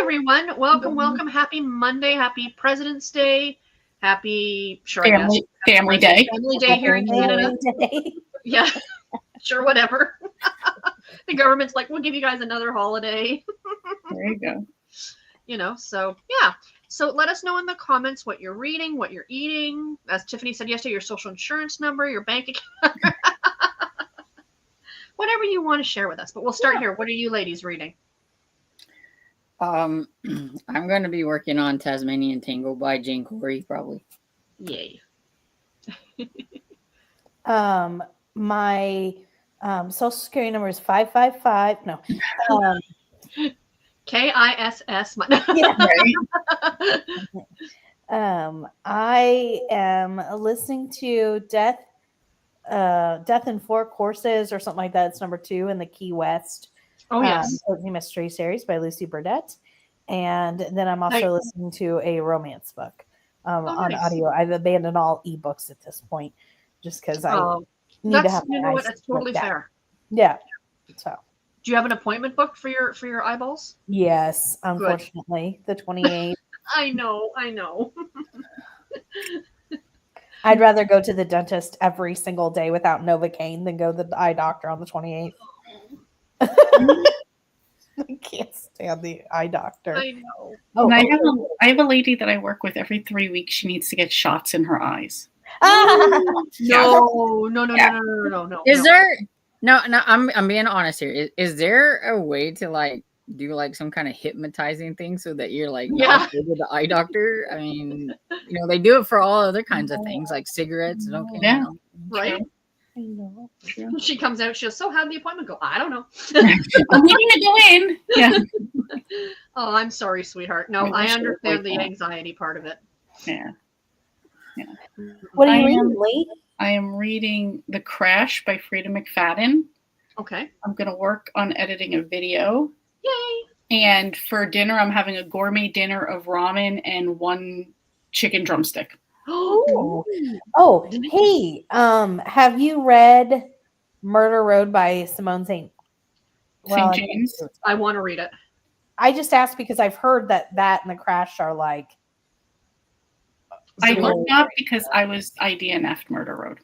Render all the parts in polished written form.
everyone. Welcome. Happy Monday. Happy President's Day. Happy, Family Day. Family Day here in Canada. Yeah, sure, whatever. The government's like, we'll give you guys another holiday. There you go. So yeah. So let us know in the comments what you're reading, what you're eating. As Tiffany said yesterday, your social insurance number, your bank account. Whatever you want to share with us. But we'll start here. What are you ladies reading? I'm going to be working on Tasmanian Tango by Jane Corey, probably. Yay. My social security number is 555. No. KISS. I am listening to Death in Four Courses or something like that. It's number 2 in the Key West. Oh, yes. Cozy Mystery Series by Lucy Burdett. And then I'm also listening to a romance book on audio. I've abandoned all ebooks at this point just because I need to have that's totally fair. Yeah. So do you have an appointment booked for your eyeballs? Yes, unfortunately. Good. The 28th. I know. I'd rather go to the dentist every single day without Novocaine than go to the eye doctor on the 28th. I can't stand the eye doctor. I know. I have a lady that I work with every 3 weeks. She needs to get shots in her eyes. No. Is there? No. I'm being honest here. Is there a way to do some kind of hypnotizing thing so that you're not go to the eye doctor? I mean, they do it for all other kinds of things like cigarettes. Right. I know. She comes out. She goes, so how'd the appointment go? I don't know. I'm waiting to go in. Yeah. Oh, I'm sorry, sweetheart. No, I understand the anxiety part of it. Yeah. What are you reading, Lee? I am reading The Crash by Frida McFadden. Okay. I'm going to work on editing a video. Yay. And for dinner, I'm having a gourmet dinner of ramen and 1 chicken drumstick. Oh, hey, have you read Murder Road by Simone St. James? I want to read it. I just asked because I've heard that and The Crash are like. I looked up because I DNF'd Murder Road.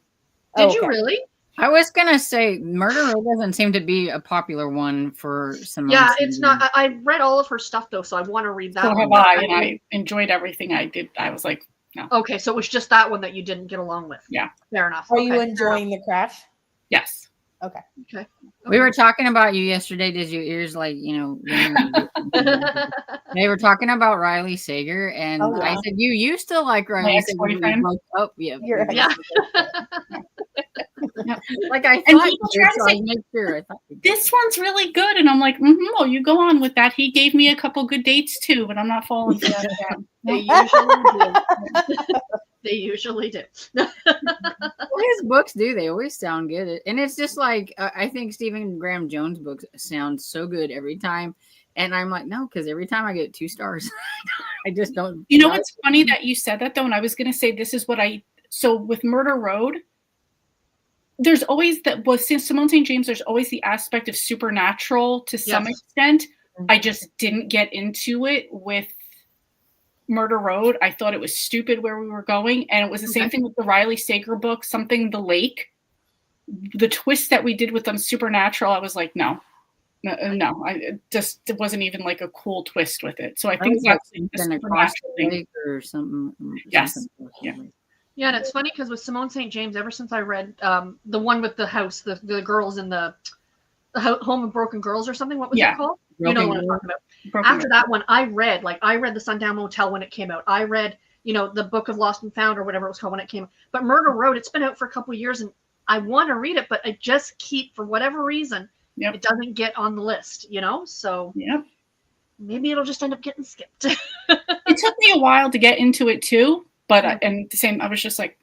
Did you really? I was gonna say Murder Road doesn't seem to be a popular one for Simone. Yeah, it's not. I read all of her stuff though, so I want to read that. So have I, and I enjoyed everything I did. I was like, no. Okay, so it was just that one that you didn't get along with. Yeah. Fair enough. Are you enjoying The Crash? Yes. Okay. We were talking about you yesterday. Did your ears They were talking about Riley Sager, and I said you used to like Riley Sager. Boyfriend. Oh, yeah. Yeah. Like I thought you did, so I made sure. This one's really good, and I'm like, well, you go on with that. He gave me a couple good dates too, but I'm not falling for that again. They usually do. His books do. They always sound good. And it's just like, I think Stephen Graham Jones' books sound so good every time. And I'm like, no, because every time I get 2 stars. I just don't. You know what's funny that you said that, though? And I was going to say, this is what so with Murder Road, there's always with Simone St. James, there's always the aspect of supernatural to some extent. I just didn't get into it with Murder Road. I thought it was stupid where we were going, and it was the same thing with the Riley Sager book, Something the Lake. The twist that we did with them, supernatural, I was like, no, it wasn't even like a cool twist with it. So I think that's the supernatural thing or something. Yes. Yeah, and it's funny because with Simone St. James, ever since I read the one with the house, the girls in the Home of Broken Girls or something. What was it called? You know what I'm talking about. After that one, I read the Sundown Motel when it came out. I read, the Book of Lost and Found or whatever it was called when it came out. But Murder Road, it's been out for a couple of years, and I want to read it, but I just keep, for whatever reason, it doesn't get on the list, So maybe it'll just end up getting skipped. It took me a while to get into it too, but and the same, I was just like,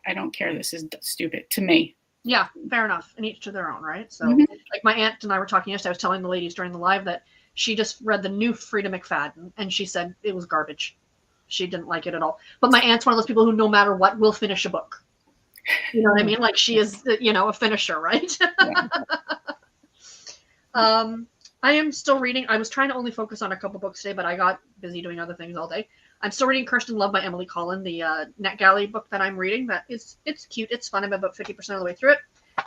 I don't care. This is stupid to me. Yeah, fair enough. And each to their own, right? So, like my aunt and I were talking yesterday, I was telling the ladies during the live that she just read the new Frida McFadden, and she said it was garbage. She didn't like it at all. But my aunt's one of those people who, no matter what, will finish a book. You know what I mean? Like she is, a finisher, right? I am still reading. I was trying to only focus on a couple books today, but I got busy doing other things all day. I'm still reading Cursed in Love by Emily Collin, the NetGalley book that I'm reading. It's cute. It's fun. I'm about 50% of the way through it.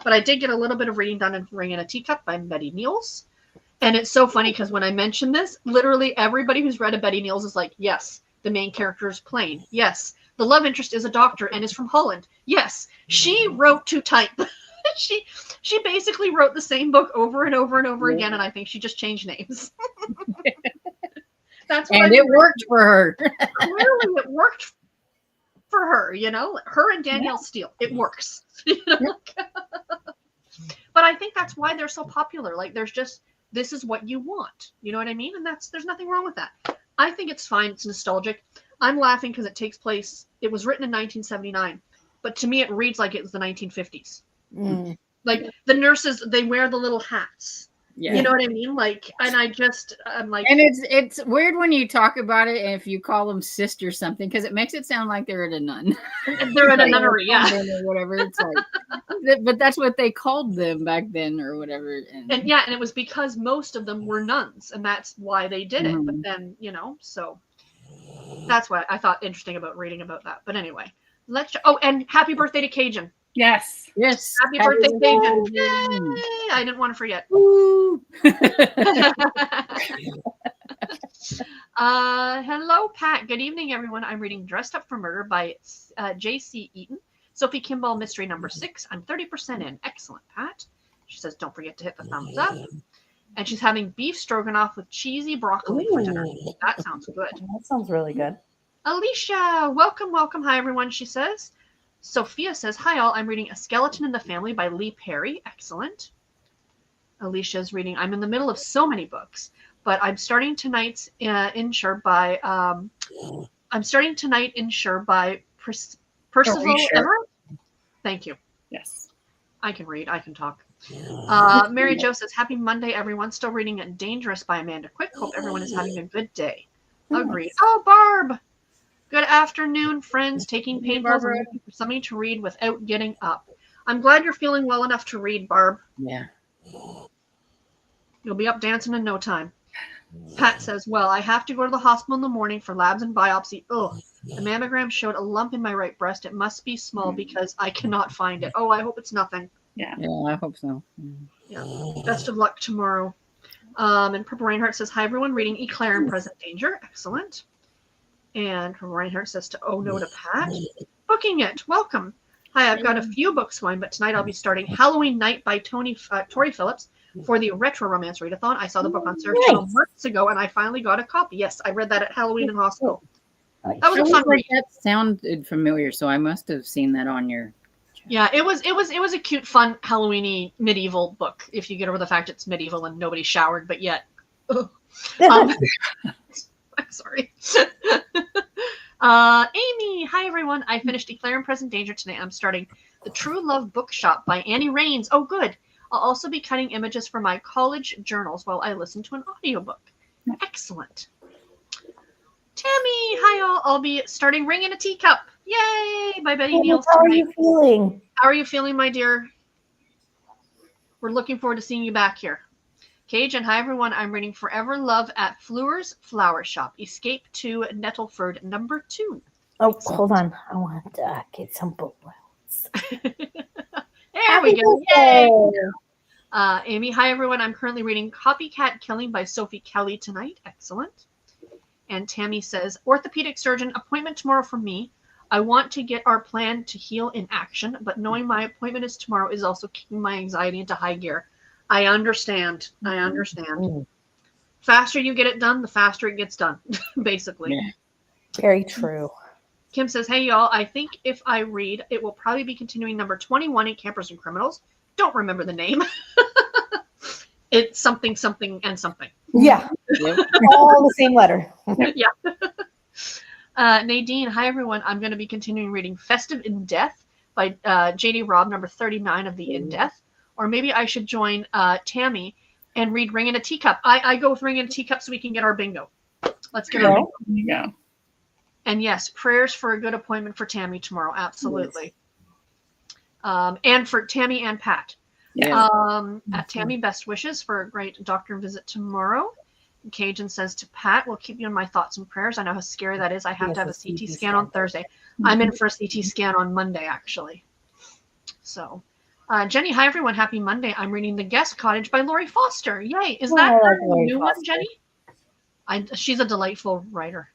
But I did get a little bit of reading done in Ring in a Teacup by Betty Niels. And it's so funny because when I mention this, literally everybody who's read a Betty Niels is like, yes, the main character is plain. Yes, the love interest is a doctor and is from Holland. Yes, she wrote to type. she basically wrote the same book over and over and over again, and I think she just changed names. That's what and it worked for her. Clearly, it worked for her. You know, her and Danielle Steele. It works. You know? But I think that's why they're so popular. Like, there's just, this is what you want. You know what I mean? And there's nothing wrong with that. I think it's fine. It's nostalgic. I'm laughing because it takes place. It was written in 1979, but to me, it reads like it was the 1950s. Mm. Like the nurses, they wear the little hats. Yeah. You know what I mean? Like, and I'm like, and it's weird when you talk about it and if you call them sister something, because it makes it sound like they're at a nun. They're at a nunnery, yeah, or whatever. It's like, but that's what they called them back then, or whatever. And it was because most of them were nuns, and that's why they did it. But then, you know, so that's what I thought interesting about reading about that. But anyway, and happy birthday to Cajun. Yes. Happy birthday, Cajun. Yay! I didn't want to forget. Hello, Pat. Good evening, everyone. I'm reading Dressed Up for Murder by J.C. Eaton. Sophie Kimball, mystery number 6. I'm 30% in. Excellent, Pat. She says, don't forget to hit the thumbs up. And she's having beef stroganoff with cheesy broccoli for dinner. That sounds good. That sounds really good. Alicia, welcome. Hi, everyone, she says. Sophia says, hi, all. I'm reading A Skeleton in the Family by Lee Perry. Excellent. Alicia's reading, I'm in the middle of so many books, but I'm starting tonight's Insure by Percival Everett. Thank you. Yes. I can read. I can talk. Mary Jo says, happy Monday, everyone. Still reading Dangerous by Amanda Quick. Hope everyone is having a good day. Agreed. Oh, Barb. Good afternoon, friends. Taking pain pills and looking for something to read without getting up. I'm glad you're feeling well enough to read, Barb. Yeah. You'll be up dancing in no time. Pat says, well, I have to go to the hospital in the morning for labs and biopsy. Ugh. The mammogram showed a lump in my right breast. It must be small because I cannot find it. Oh, I hope it's nothing. Yeah. Yeah, I hope so. Yeah. Best of luck tomorrow. And Purple Reinhardt says, hi, everyone. Reading Eclair in Present Danger. Excellent. And Purple Reinhardt says to oh no to Pat. Booking it. Welcome. Hi, I've got a few books going, but tonight I'll be starting Halloween Night by Tori Phillips for the Retro Romance Readathon. I saw the book on Surf Channel months ago, and I finally got a copy. Yes, I read that at Halloween in hospital. That was a fun read. That sounded familiar, so I must have seen that on your. Yeah, it was a cute, fun Halloween-y medieval book. If you get over the fact it's medieval and nobody showered, but yet. I'm sorry. Amy, hi everyone. I finished Eclair in Present Danger today. I'm starting The True Love Bookshop by Annie Raines. Oh, good. I'll also be cutting images for my college journals while I listen to an audiobook. Excellent. Tammy, hi all. I'll be starting Ring in a Teacup. Yay! By Betty Niels. How are you feeling? How are you feeling, my dear? We're looking forward to seeing you back here. Cajun, hi everyone. I'm reading Forever Love at Fleur's Flower Shop. Escape to Nettleford, number 2. Oh, hold on. I want to get some book rounds. There we go. Yay! Amy, hi everyone. I'm currently reading Copycat Killing by Sophie Kelly tonight. Excellent. And Tammy says, orthopedic surgeon, appointment tomorrow for me. I want to get our plan to heal in action, but knowing my appointment is tomorrow is also kicking my anxiety into high gear. I understand. Faster you get it done, the faster it gets done, basically. Yeah. Very true. Kim says, hey, y'all, I think if I read, it will probably be continuing number 21 in Campers and Criminals. Don't remember the name. It's something, something, and something. Yeah. All the same letter. Yeah. Nadine, hi, everyone. I'm going to be continuing reading Festive in Death by J.D. Robb, number 39 of the In Death. Or maybe I should join Tammy and read Ring in a Teacup. I go with Ring in a Teacup so we can get our bingo. Let's get our bingo. Yeah. And yes, prayers for a good appointment for Tammy tomorrow. Absolutely. Yes. And for Tammy and Pat. Yeah. At Tammy, best wishes for a great doctor visit tomorrow. Cajun says to Pat, we'll keep you in my thoughts and prayers. I know how scary that is. I have to have a CT scan on Thursday. I'm in for a CT scan on Monday, actually. So, Jenny, hi everyone. Happy Monday. I'm reading The Guest Cottage by Lori Foster. Yay. Is that her new one, Jenny? She's a delightful writer.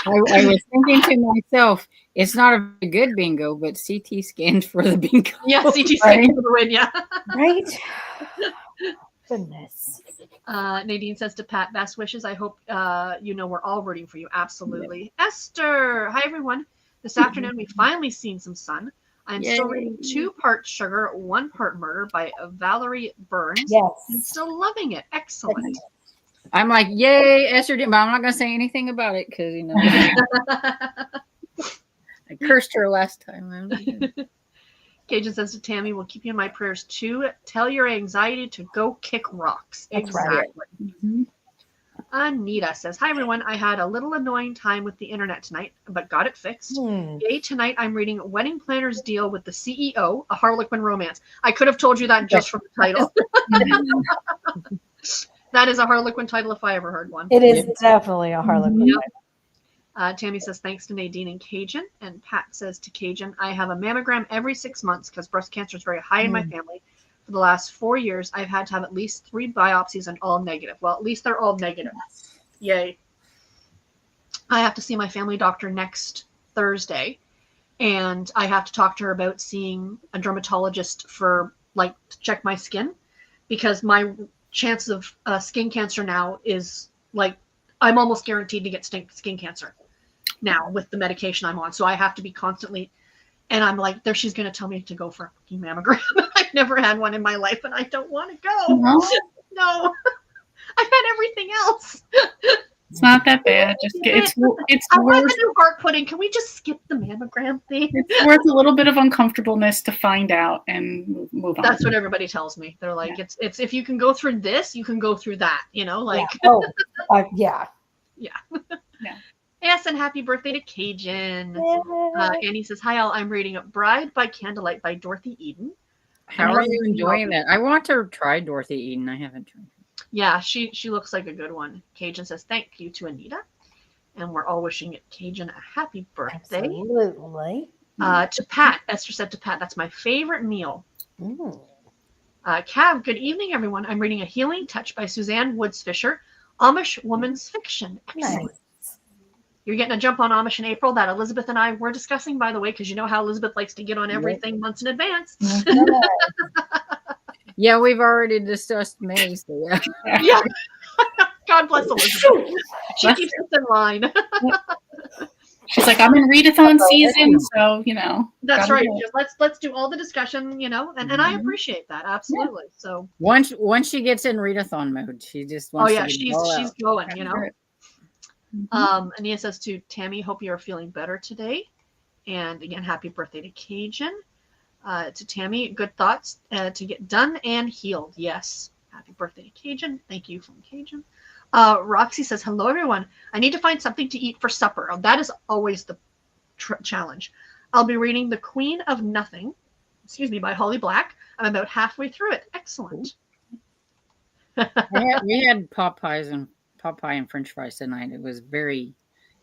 I was thinking to myself, it's not a good bingo, but CT scans for the bingo. Yeah, CT scans for the win, yeah. Right? Goodness. Nadine says to Pat, best wishes. I hope we're all rooting for you. Absolutely. Yeah. Esther, hi everyone. This afternoon we finally seen some sun. I'm still reading 2 parts Sugar, 1 part Murder by Valerie Burns. Yes. I'm still loving it. Excellent. I'm like, yay, Esther, but I'm not going to say anything about it because, I cursed her last time. Cajun says to Tammy, we'll keep you in my prayers too. Tell your anxiety to go kick rocks. That's exactly. Right. Mm-hmm. Anita says, hi everyone. I had a little annoying time with the internet tonight, but got it fixed. Yay, tonight I'm reading Wedding Planner's Deal with the CEO, a Harlequin romance. I could have told you that just from the title. That is a Harlequin title if I ever heard one. It is definitely a Harlequin title. Tammy says, thanks to Nadine and Cajun. And Pat says to Cajun, I have a mammogram every 6 months because breast cancer is very high in my family. For the last 4 years, I've had to have at least 3 biopsies and all negative. Well, at least they're all negative. Yay. I have to see my family doctor next Thursday. And I have to talk to her about seeing a dermatologist for, to check my skin. Because my chance of skin cancer now is, I'm almost guaranteed to get skin cancer now with the medication I'm on. So I have to be constantly... And I'm like, there, she's going to tell me to go for a fucking mammogram. I've never had one in my life, and I don't want to go. No. I've had everything else. It's not that bad. Just it's I worth want to do heart pudding. Can we just skip the mammogram thing? It's worth a little bit of uncomfortableness to find out and move on. That's what everybody tells me. They're like, it's if you can go through this, you can go through that. Yeah. Yeah. Yes, and happy birthday to Cajun. Annie says, hi, all. I'm reading Bride by Candlelight by Dorothy Eden. How are you enjoying that? I want to try Dorothy Eden. I haven't tried her. Yeah, she looks like a good one. Cajun says, thank you to Anita. And we're all wishing Cajun a happy birthday. Absolutely. To Pat, Esther said to Pat, that's my favorite meal. Cav, good evening, everyone. I'm reading A Healing Touch by Suzanne Woods Fisher, Amish Woman's Fiction. Excellent. Nice. You're getting a jump on Amish in April that Elizabeth and I were discussing, by the way, because you know how Elizabeth likes to get on everything months in advance. Yeah, we've already discussed May, so yeah. God bless Elizabeth. She keeps us in line. She's like, I'm in readathon season, so That's right. Let's do all the discussion, and I appreciate that absolutely. Yeah. So once she gets in readathon mode, she just wants to she's going, Ania says to Tammy, hope you are feeling better today. And again, happy birthday to Cajun. To Tammy, good thoughts to get done and healed. Yes. Happy birthday to Cajun. Thank you from Cajun. Roxy says, hello, everyone. I need to find something to eat for supper. That is always the challenge. I'll be reading The Queen of Nothing, by Holly Black. I'm about halfway through it. Excellent. we had Popeye and French fries tonight. It was very,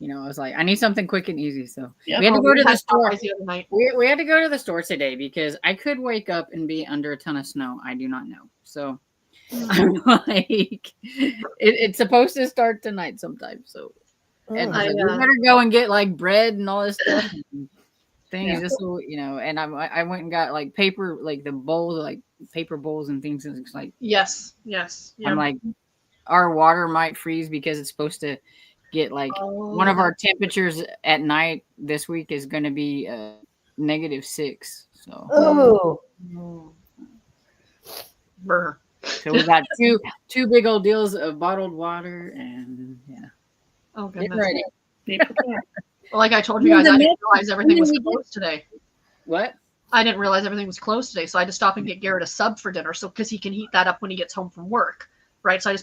I was like, I need something quick and easy. So we had to go to the store. We had to go to the store today because I could wake up and be under a ton of snow. I do not know. So I'm like, it's supposed to start tonight sometime. So and we better go and get bread and all this stuff. And things just so and I went and got paper, the bowls, paper bowls and things. And it's like yes. I'm like, our water might freeze because it's supposed to get one of our temperatures at night this week is going to be -6. So so we got two big old deals of bottled water and oh goodness. Get ready. Well, like I told you guys, I didn't realize everything was closed today. What? I didn't realize everything was closed today, so I had to stop and get Garrett a sub for dinner, so because he can heat that up when he gets home from work. Right, so I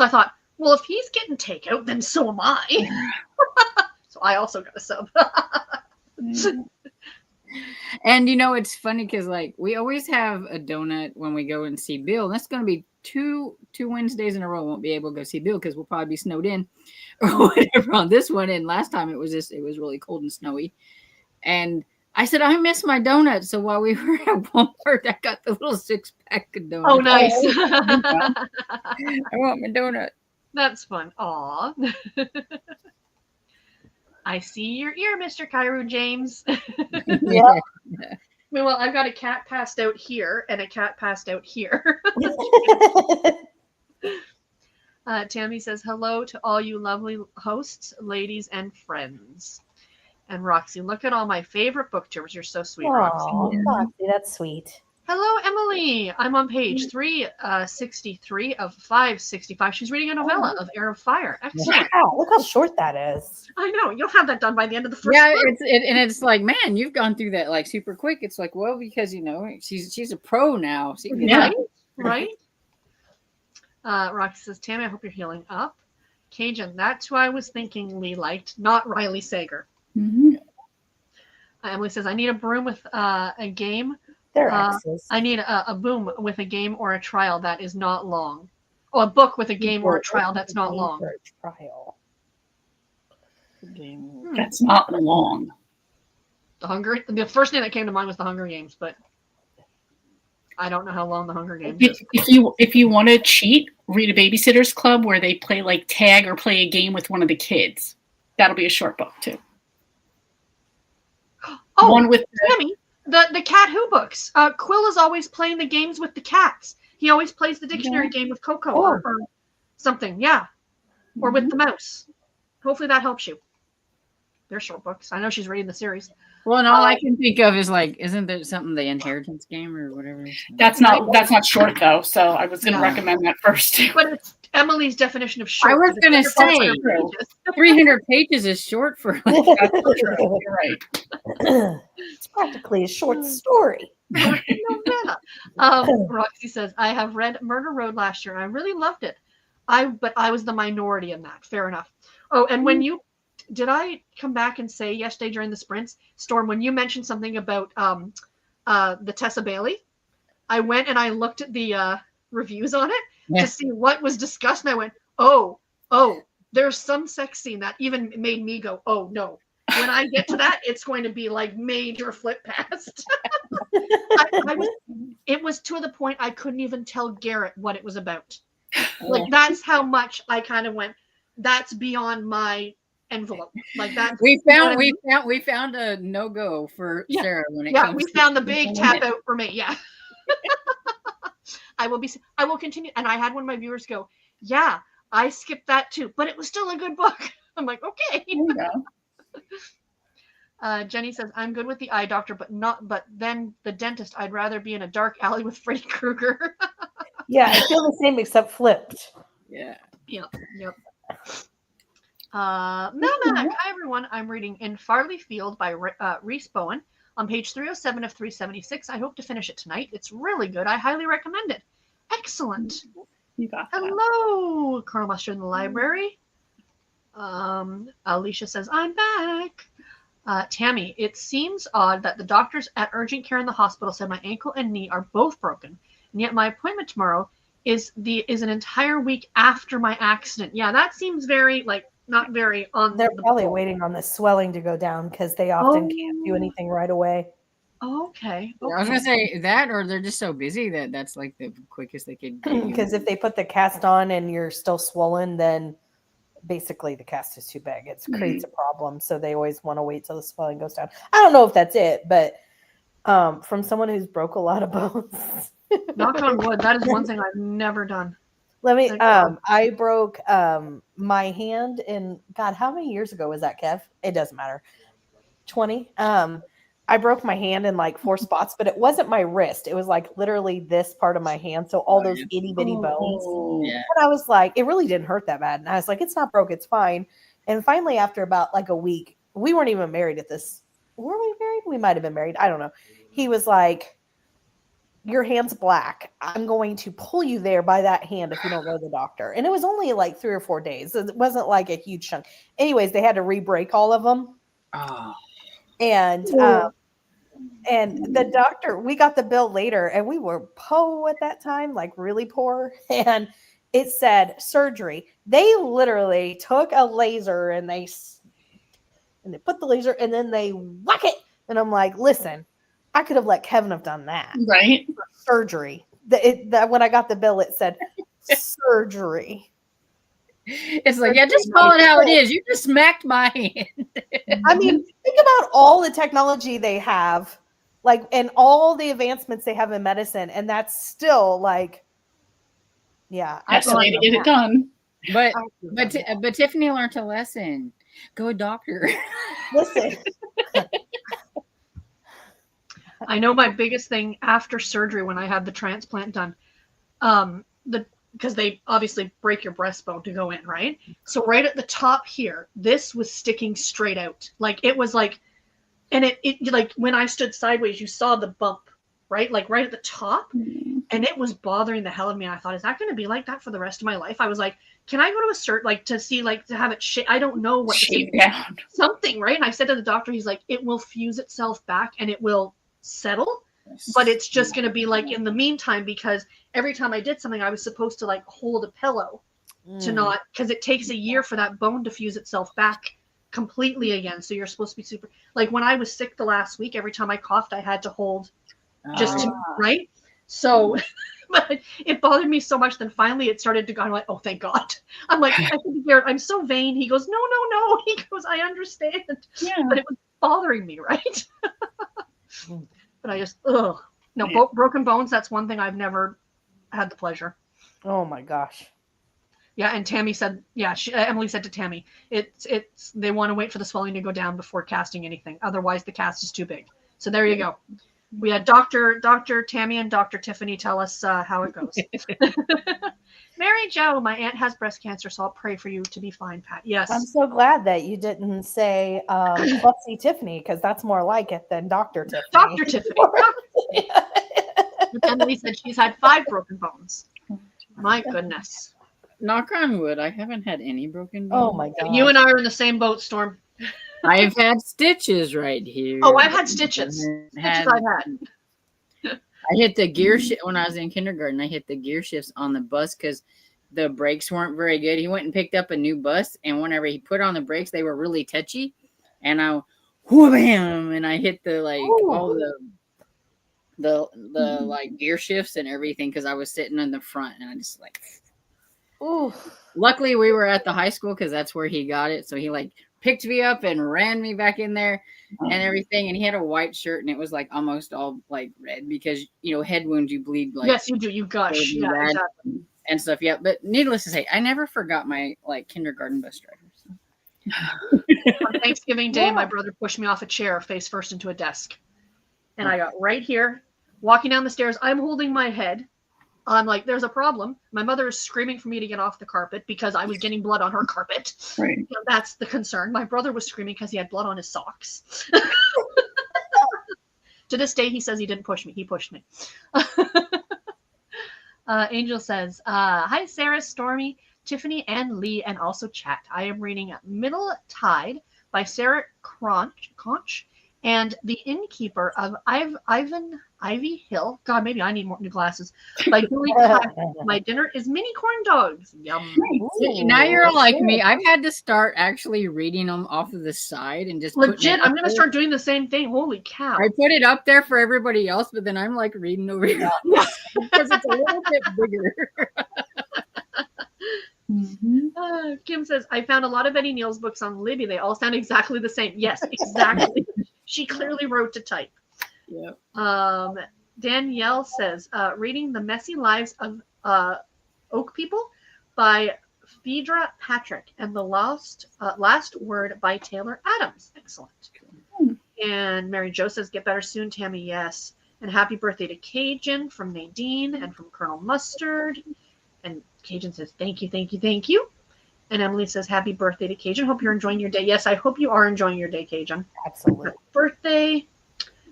thought, well, if he's getting takeout, then so am I. So I also got a sub. And it's funny because like we always have a donut when we go and see Bill. And that's going to be two Wednesdays in a row. Won't be able to go see Bill because we'll probably be snowed in or whatever on this one. And last time it was really cold and snowy. And I said, I miss my donuts. So while we were at Walmart, I got the little 6-pack of donuts. Oh, nice. I want my donut. That's fun. Aw. I see your ear, Mr. Cairo James. Yeah. Well, I've got a cat passed out here and a cat passed out here. Tammy says, hello to all you lovely hosts, ladies, and friends. And Roxy, look at all my favorite booktubers. You're so sweet, Roxy. Roxy, that's sweet. Hello, Emily. I'm on page 363 of 565. She's reading a novella of Air of Fire. Excellent. Wow, look how short that is. I know. You'll have that done by the end of the first book. book. It's like, man, you've gone through that like super quick. It's like, well, because she's a pro now. So Right. Roxy says, Tammy, I hope you're healing up. Cajun, that's who I was thinking Lee liked, not Riley Sager. Mm-hmm. Emily says, I need a broom with a game. I need a boom with a game or a trial that is not long. Oh, a book with a game or a trial that's not long. Trial. That's not long. The first name that came to mind was the Hunger Games, but I don't know how long the Hunger Games is. If you want to cheat, read a Babysitter's Club where they play like tag or play a game with one of the kids. That'll be a short book too. Oh, one with Tammy. The Cat Who books. Quill is always playing the games with the cats. He always plays the dictionary game with Coco or something. Yeah. Or with the mouse. Hopefully that helps you. They're short books. I know she's reading the series. Well, and all I can think of is like, isn't there something, the Inheritance game or whatever? That's not short though. So I was going to recommend that first. But it's Emily's definition of short. I was going to say 300 pages is short for like You're right. It's practically a short story. Roxy says, I have read Murder Road last year and I really loved it. But I was the minority in that. Fair enough. Oh, and when did I come back and say yesterday during the sprints, Storm, when you mentioned something about the Tessa Bailey, I went and I looked at the reviews on it to see what was discussed. And I went, oh, there's some sex scene that even made me go, oh, no. When I get to that, it's going to be like major flip past. It was to the point I couldn't even tell Garrett what it was about. Like, that's how much I kind of went, that's beyond my envelope. Like that. We found a no-go for Sarah when it comes. We found the big tap out for me. Yeah. I will continue. And I had one of my viewers go, yeah, I skipped that too, but it was still a good book. I'm like, okay. Jenny says, I'm good with the eye doctor, but then the dentist, I'd rather be in a dark alley with Freddy Krueger. Yeah, I feel the same except flipped. Yeah. Yep. Melmac, hi everyone. I'm reading In Farley Field by Rhys Bowen on page 307 of 376. I hope to finish it tonight. It's really good. I highly recommend it. Excellent. You got that. Hello, Colonel Mustard in the library. Alicia says, I'm back. Tammy, it seems odd that the doctors at urgent care in the hospital said my ankle and knee are both broken, and yet my appointment tomorrow is an entire week after my accident. Yeah, that seems very not very on. They're probably waiting on the swelling to go down because they often can't do anything right away. Okay. I was gonna say that, or they're just so busy that's like the quickest they could do. Because if they put the cast on and you're still swollen, then basically the cast is too big. It creates a problem. So they always want to wait till the swelling goes down. I don't know if that's it, but from someone who's broke a lot of bones. Knock on wood. That is one thing I've never done. Let me, I broke my hand in, God, how many years ago was that, Kev? It doesn't matter. 20. I broke my hand in like 4 spots, but it wasn't my wrist. It was like literally this part of my hand. So all those itty bitty bones. Yeah. And I was like, it really didn't hurt that bad. And I was like, it's not broke. It's fine. And finally, after about like a week, we weren't even married at this. Were we married? We might've been married. I don't know. He was like, your hand's black. I'm going to pull you there by that hand if you don't go to the doctor. And it was only like 3 or 4 days. It wasn't like a huge chunk. Anyways, they had to re-break all of them. Oh. And And the doctor, we got the bill later, and we were poor at that time, like really poor. And it said surgery. They literally took a laser and they put the laser and then they whack it. And I'm like, listen, I could have let Kevin have done that. Right. Surgery. That when I got the bill, it said surgery. It's like, yeah, just call it how it is. You just smacked my hand. I mean, think about all the technology they have, like, and all the advancements they have in medicine, and that's still like, yeah, That's the way to get it done. But Tiffany learned a lesson. Go a doctor. Listen. I know my biggest thing after surgery when I had the transplant done, because they obviously break your breastbone to go in, right? So right at the top here, this was sticking straight out. Like it was like, and it like when I stood sideways, you saw the bump, right? Like right at the top. Mm-hmm. And it was bothering the hell out of me. And I thought, is that going to be like that for the rest of my life? I was like, can I go to a like to see, like to have it I don't know what shave down. Something, right? And I said to the doctor, he's like, it will fuse itself back and it will settle. But it's just going to be like in the meantime, because every time I did something, I was supposed to like hold a pillow to not, because it takes a year for that bone to fuse itself back completely again. So you're supposed to be super, like when I was sick the last week, every time I coughed, I had to hold just to, right? So but it bothered me so much. Then finally it started to go. I'm like, oh, thank God. I'm like, I can be here. I'm so vain. He goes, no. He goes, I understand. Yeah. But it was bothering me, right? But I just, broken bones. That's one thing I've never had the pleasure. Oh my gosh. Yeah, and Tammy said, Emily said to Tammy, it's they want to wait for the swelling to go down before casting anything. Otherwise, the cast is too big. So there you go. We had Dr. Tammy and Dr. Tiffany tell us how it goes. Mary Jo, my aunt has breast cancer, so I'll pray for you to be fine, Pat. Yes. I'm so glad that you didn't say Plexi Tiffany, because that's more like it than Dr. Tiffany. Dr. Tiffany. Emily said she's had 5 broken bones. My goodness. Knock on wood, I haven't had any broken bones. Oh my God. You and I are in the same boat, Storm. I've had stitches right here. Oh, I've had stitches. I hit the gear shift when I was in kindergarten. I hit the gear shifts on the bus because the brakes weren't very good. He went and picked up a new bus, and whenever he put on the brakes, they were really touchy. And I wham, and I hit the all the like gear shifts and everything because I was sitting in the front, and I just like. Ooh. Luckily, we were at the high school because that's where he got it. So he like picked me up and ran me back in there and everything. And he had a white shirt and it was like almost all like red because, head wounds, you bleed like. Yes, you do. You gush. Yeah, exactly. And stuff. Yeah. But needless to say, I never forgot my like kindergarten bus driver. On Thanksgiving Day, my brother pushed me off a chair face first into a desk. And I got right here, walking down the stairs. I'm holding my head. I'm like, there's a problem. My mother is screaming for me to get off the carpet because I was getting blood on her carpet. Right. That's the concern. My brother was screaming because he had blood on his socks. To this day, he says he didn't push me. He pushed me. Angel says, hi, Sarah, Stormy, Tiffany, and Lee, and also chat. I am reading Middle Tide by Sarah Conch and The Innkeeper of Ivy Hill. God, maybe I need more new glasses. By Julie My dinner is mini corn dogs. Yum. See, now you're like me. I've had to start actually reading them off of the side and just legit. I'm going to start doing the same thing. Holy cow. I put it up there for everybody else, but then I'm like reading over here because it's a little bit bigger. Mm-hmm. Kim says, I found a lot of Betty Neal's books on Libby. They all sound exactly the same. Yes, exactly. She clearly wrote to type. Yeah. Danielle says, reading The Messy Lives of Oak People by Phaedra Patrick and The Last Word by Taylor Adams. Excellent. And Mary Jo says, get better soon, Tammy. Yes. And happy birthday to Cajun from Nadine and from Colonel Mustard. And Cajun says, thank you, thank you, thank you. And Emily says, happy birthday to Cajun. Hope you're enjoying your day. Yes, I hope you are enjoying your day, Cajun. Absolutely. Happy birthday.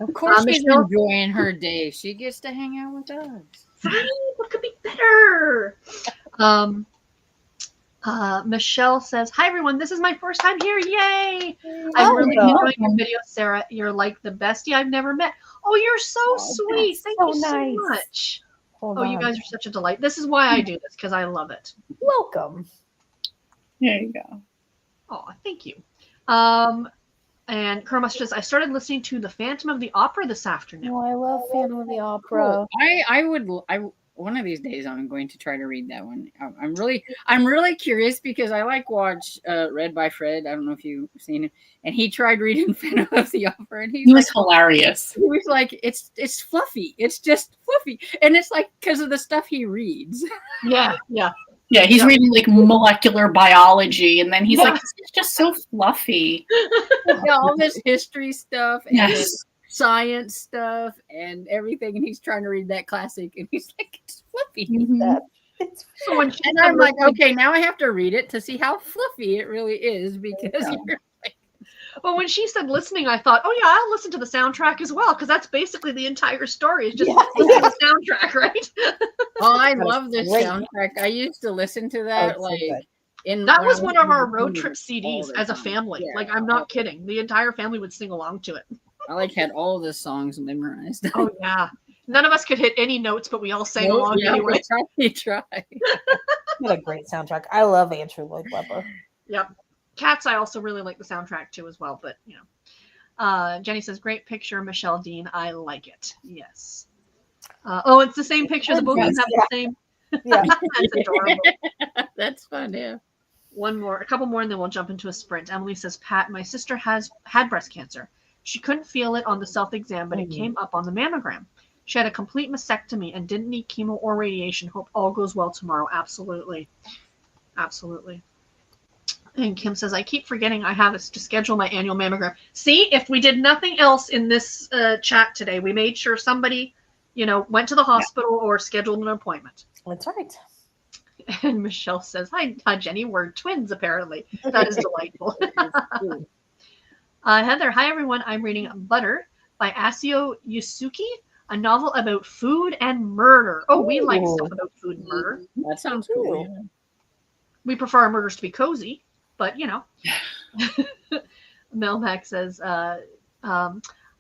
Of course she's enjoying her day. She gets to hang out with us. Right? What could be better? Michelle says, "Hi everyone, this is my first time here. Yay! I'm really enjoying your video, Sarah. You're like the bestie I've never met. Oh, you're so sweet. Thank you so much. You guys are such a delight. This is why I do this, because I love it. Welcome. There you go. Oh, thank you. And Kerma says, I started listening to the Phantom of the Opera this afternoon. Oh, I love Phantom of the Opera. Cool. One of these days I'm going to try to read that one. I'm really curious because I watch Read by Fred. I don't know if you've seen it, and he tried reading Phantom of the Opera, and he was hilarious. He was like, it's fluffy. It's just fluffy, and it's like because of the stuff he reads. Yeah. Yeah, he's reading like molecular biology, and then he's like, it's just so fluffy. All this history stuff and science stuff and everything, and he's trying to read that classic, and he's like, it's fluffy. And I'm like, okay, now I have to read it to see how fluffy it really is, because you're like... Well, when she said listening, I thought, oh yeah, I'll listen to the soundtrack as well, because that's basically the entire story. It's just the soundtrack, right? Oh, I love this soundtrack. I used to listen to that that was one of our road trip CDs as a family. Yeah. Like, I'm not kidding. The entire family would sing along to it. I had all the songs memorized. Oh yeah. None of us could hit any notes, but we all sang along anyway. We tried. What a great soundtrack. I love Andrew Lloyd Webber. Yep. Cats, I also really like the soundtrack too as well, but Jenny says, great picture, Michelle Dean. I like it. Yes. It's the same picture. The both of them have the same. Yeah. That's adorable. That's fun, yeah. A couple more, and then we'll jump into a sprint. Emily says, Pat, my sister had breast cancer. She couldn't feel it on the self-exam, but it came up on the mammogram. She had a complete mastectomy and didn't need chemo or radiation. Hope all goes well tomorrow. Absolutely. Absolutely. And Kim says, I keep forgetting I have to schedule my annual mammogram. See, if we did nothing else in this chat today, we made sure somebody, went to the hospital or scheduled an appointment. That's right. And Michelle says, hi, Jenny, we're twins, apparently. That is delightful. Heather, hi, everyone. I'm reading Butter by Asio Yusuke, a novel about food and murder. Oh, we like stuff about food and murder. That sounds cool. Yeah. We prefer our murders to be cozy, but, Melmac says,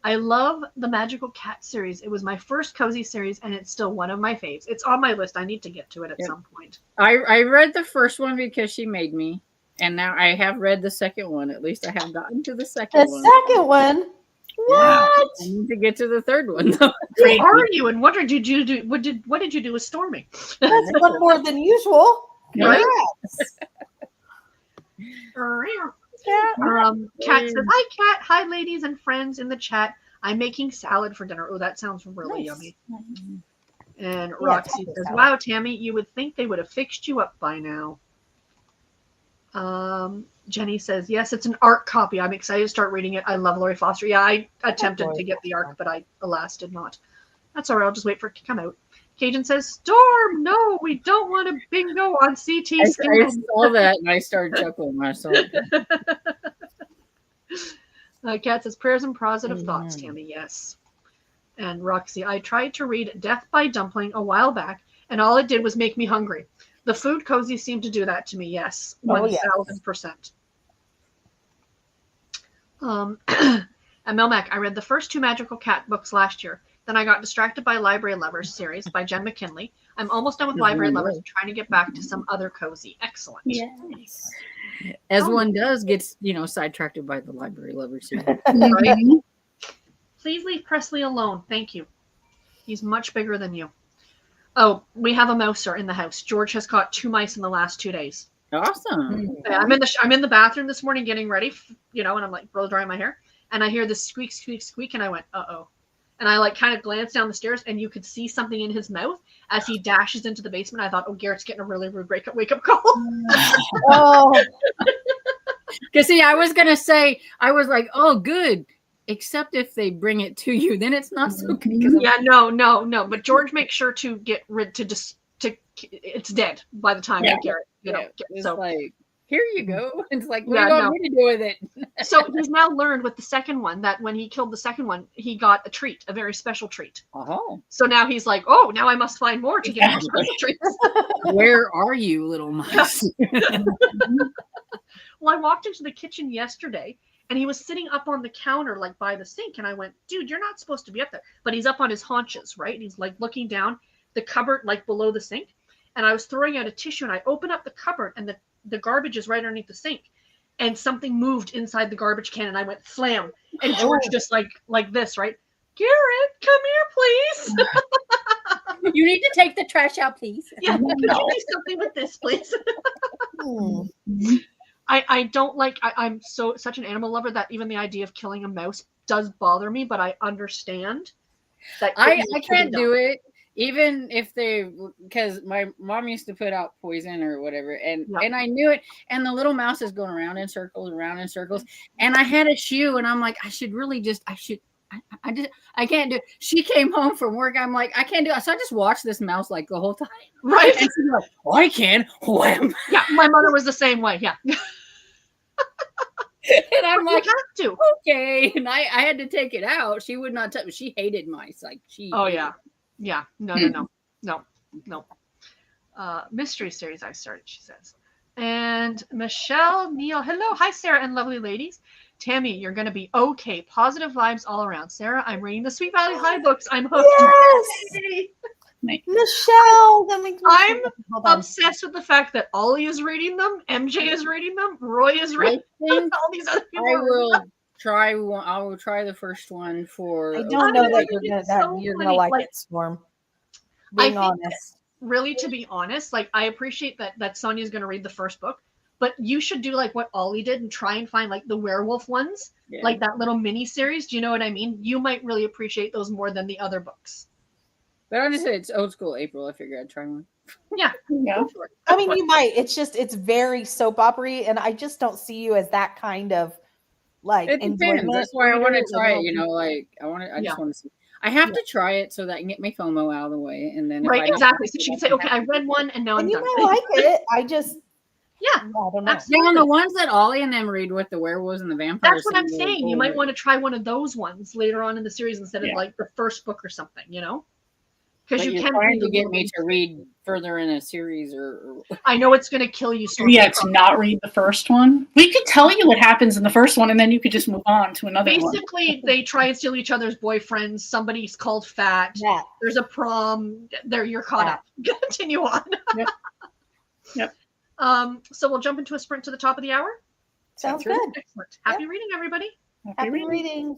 I love the Magical Cat series. It was my first cozy series, and it's still one of my faves. It's on my list. I need to get to it at some point. I read the first one because she made me. And now I have read the second one. At least I have gotten to the second one. The second one? What? I need to get to the third one, though. Who are you? And what did you do? What did you do with Stormy? That's one more than usual. Right? Kat says, hi, Kat. Hi, ladies and friends in the chat. I'm making salad for dinner. Oh, that sounds really yummy. And Roxy says, wow, Tammy, you would think they would have fixed you up by now. Jenny says, yes, it's an ARC copy. I'm excited to start reading it. I love Laurie Foster. Yeah, I attempted to get the ARC, but I, alas, did not. That's all right. I'll just wait for it to come out. Cajun says, Storm, no, we don't want a bingo on CT scan. I saw that and I started chuckling myself. Kat says, prayers and positive thoughts, Tammy. Yes. And Roxy, I tried to read Death by Dumpling a while back, and all it did was make me hungry. The food cozy seemed to do that to me. Yes, 1,000%. At Melmac, I read the first 2 Magical Cat books last year. Then I got distracted by Library Lovers series by Jen McKinley. I'm almost done with Library Lovers and trying to get back to some other cozy. Excellent. Yes. As one does, gets sidetracked by the Library Lovers series. Right? Please leave Presley alone. Thank you. He's much bigger than you. Oh, we have a mouser in the house. George has caught 2 mice in the last 2 days. Awesome. Yeah, I'm in the bathroom this morning getting ready, and I'm like blow drying my hair, and I hear this squeak, squeak, squeak, and I went, uh-oh. And I kind of glanced down the stairs, and you could see something in his mouth as he dashes into the basement. I thought, oh, Garrett's getting a really rude wake-up call. Oh. Because see, I was gonna say, I was like, oh, good. Except if they bring it to you, then it's not so good. Yeah, no. But George makes sure to get rid it's dead by the time I get it. It's like, here you go. It's like, what do you want me to do with it? So he's now learned with the second one that when he killed the second one, he got a treat, a very special treat. Oh. So now he's like, oh, now I must find more to get more special treats. Where are you, little mice? Well, I walked into the kitchen yesterday and he was sitting up on the counter, like by the sink. And I went, dude, you're not supposed to be up there. But he's up on his haunches, right? And he's like looking down the cupboard, like below the sink. And I was throwing out a tissue and I opened up the cupboard and the garbage is right underneath the sink. And something moved inside the garbage can and I went slam. And George just like this, right? Garrett, come here, please. You need to take the trash out, please. Yeah, could you do something with this, please? I don't like, I'm such an animal lover that even the idea of killing a mouse does bother me, but I understand that I can't do it. Even if because my mom used to put out poison or whatever, and I knew it, and the little mouse is going around in circles, and I had a shoe, and I'm like, I can't do it. She came home from work, I'm like, I can't do it. So I just watched this mouse like the whole time. Right. And she's like, oh, I can. Wham. Yeah, my mother was the same way. Yeah. And I'm like, have to. Okay. And I had to take it out. She would not touch me. She hated mice. Like yeah. Yeah. No. Mystery series I started, she says. And Michelle Neal. Hello. Hi, Sarah and lovely ladies. Tammy, you're going to be okay. Positive vibes all around. Sarah, I'm reading the Sweet Valley High books. I'm hooked. Yes! Michelle, that makes me I'm obsessed with the fact that Ollie is reading them, MJ is reading them, Roy is reading them, all these other people. I will try the first one for. I don't know that you're gonna like it, Storm. Being honest. Really, to be honest, like I appreciate that Sonia's gonna read the first book, but you should do like what Ollie did and try and find like the werewolf ones, like that little mini series. Do you know what I mean? You might really appreciate those more than the other books. But I'm just saying it's old school April. I figured I'd try one. Yeah. I mean, you might. It's very soap opera-y, and I just don't see you as that kind of like. It depends. That's why I want to try it. You know, like I just want to see. I have to try it so that I can get my FOMO out of the way, and then exactly. So she can say, "Okay, I read one, and now I'm done." You might like it. I just. Yeah, I don't know. Yeah, and the ones that Ollie and them read with the werewolves and the vampires. That's what I'm saying. You might want to try one of those ones later on in the series instead of like the first book or something. You know. Because you're trying to get me to read further in a series, or I know it's going to kill you. To not read the first one. We could tell you what happens in the first one, and then you could just move on to another one. Basically, they try and steal each other's boyfriends. Somebody's called fat. Yeah. There's a prom. You're caught up. Continue on. Yep. So we'll jump into a sprint to the top of the hour. Sounds good. Excellent. Happy reading, everybody. Happy reading.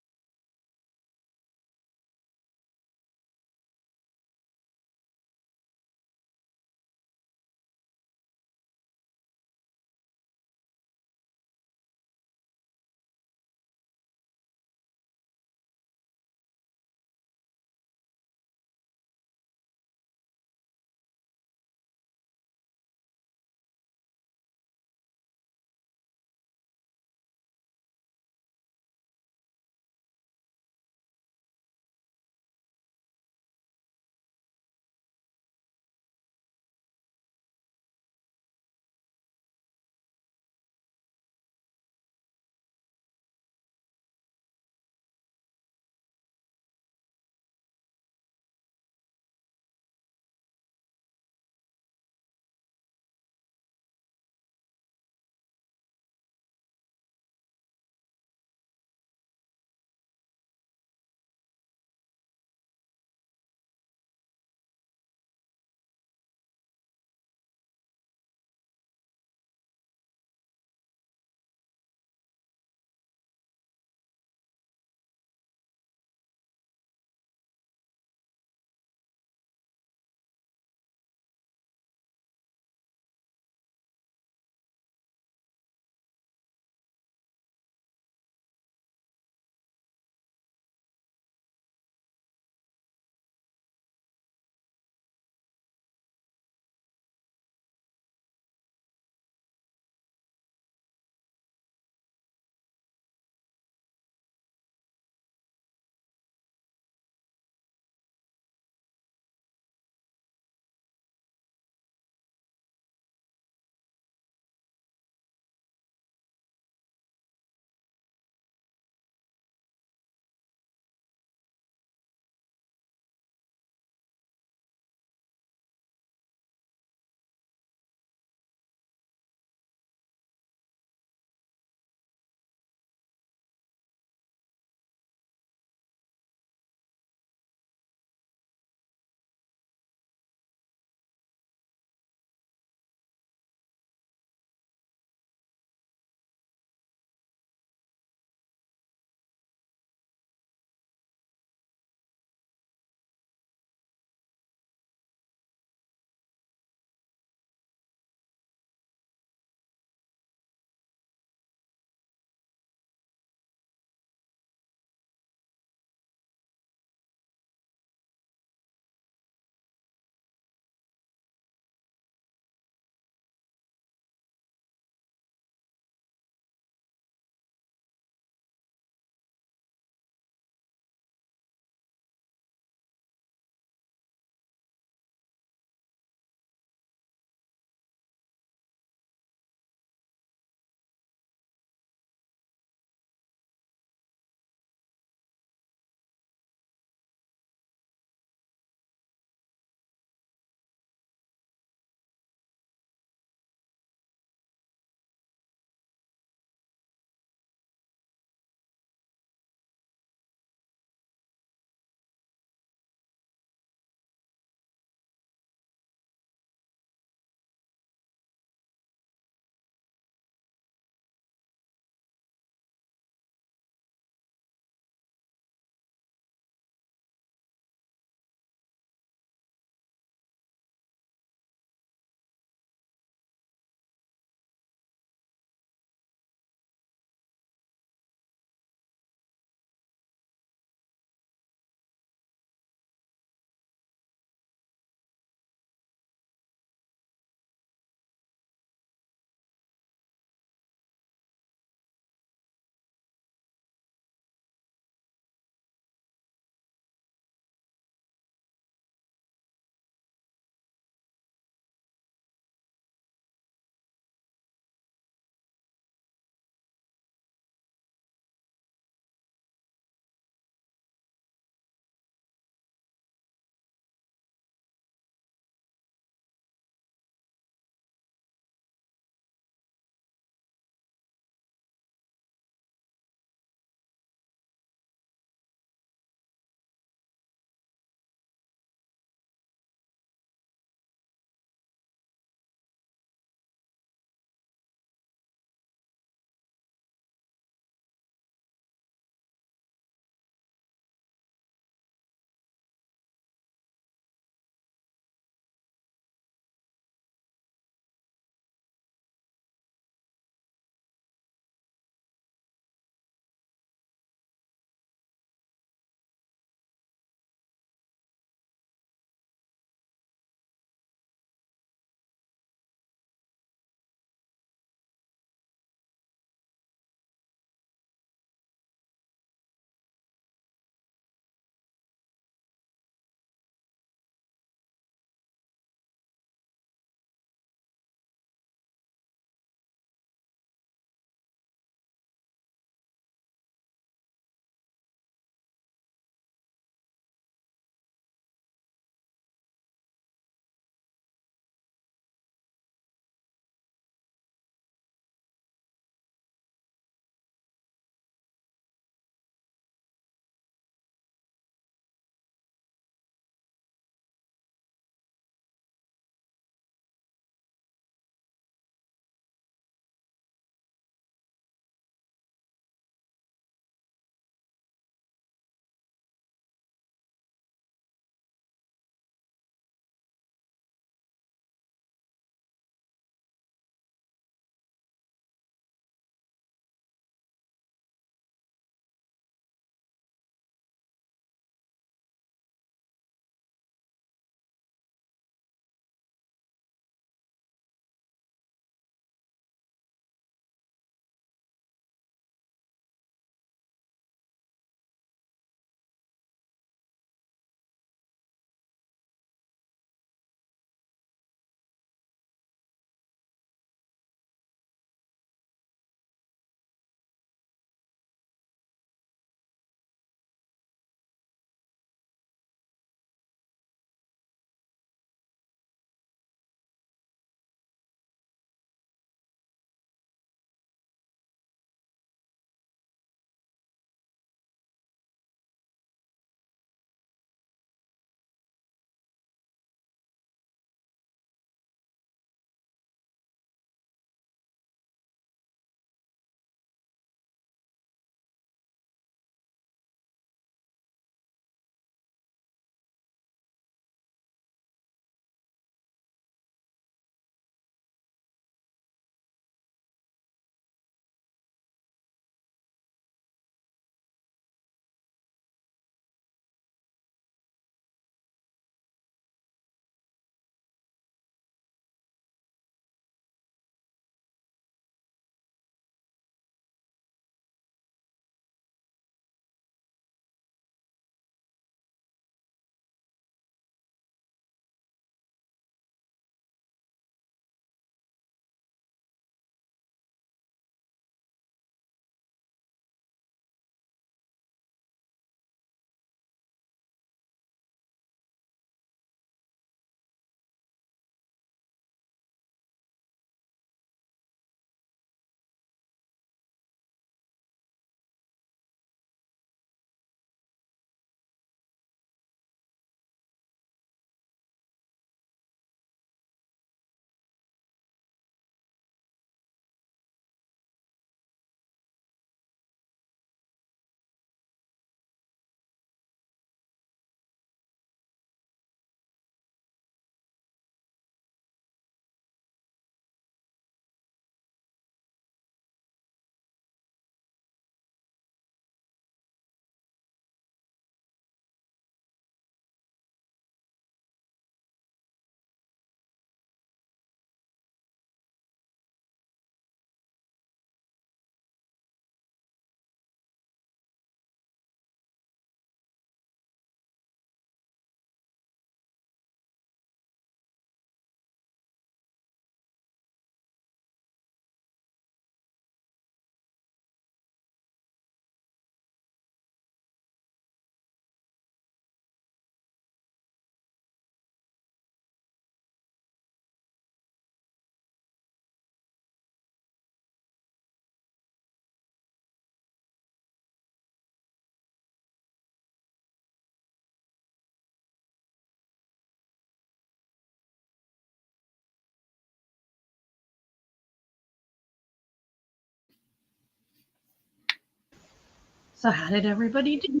So how did everybody do?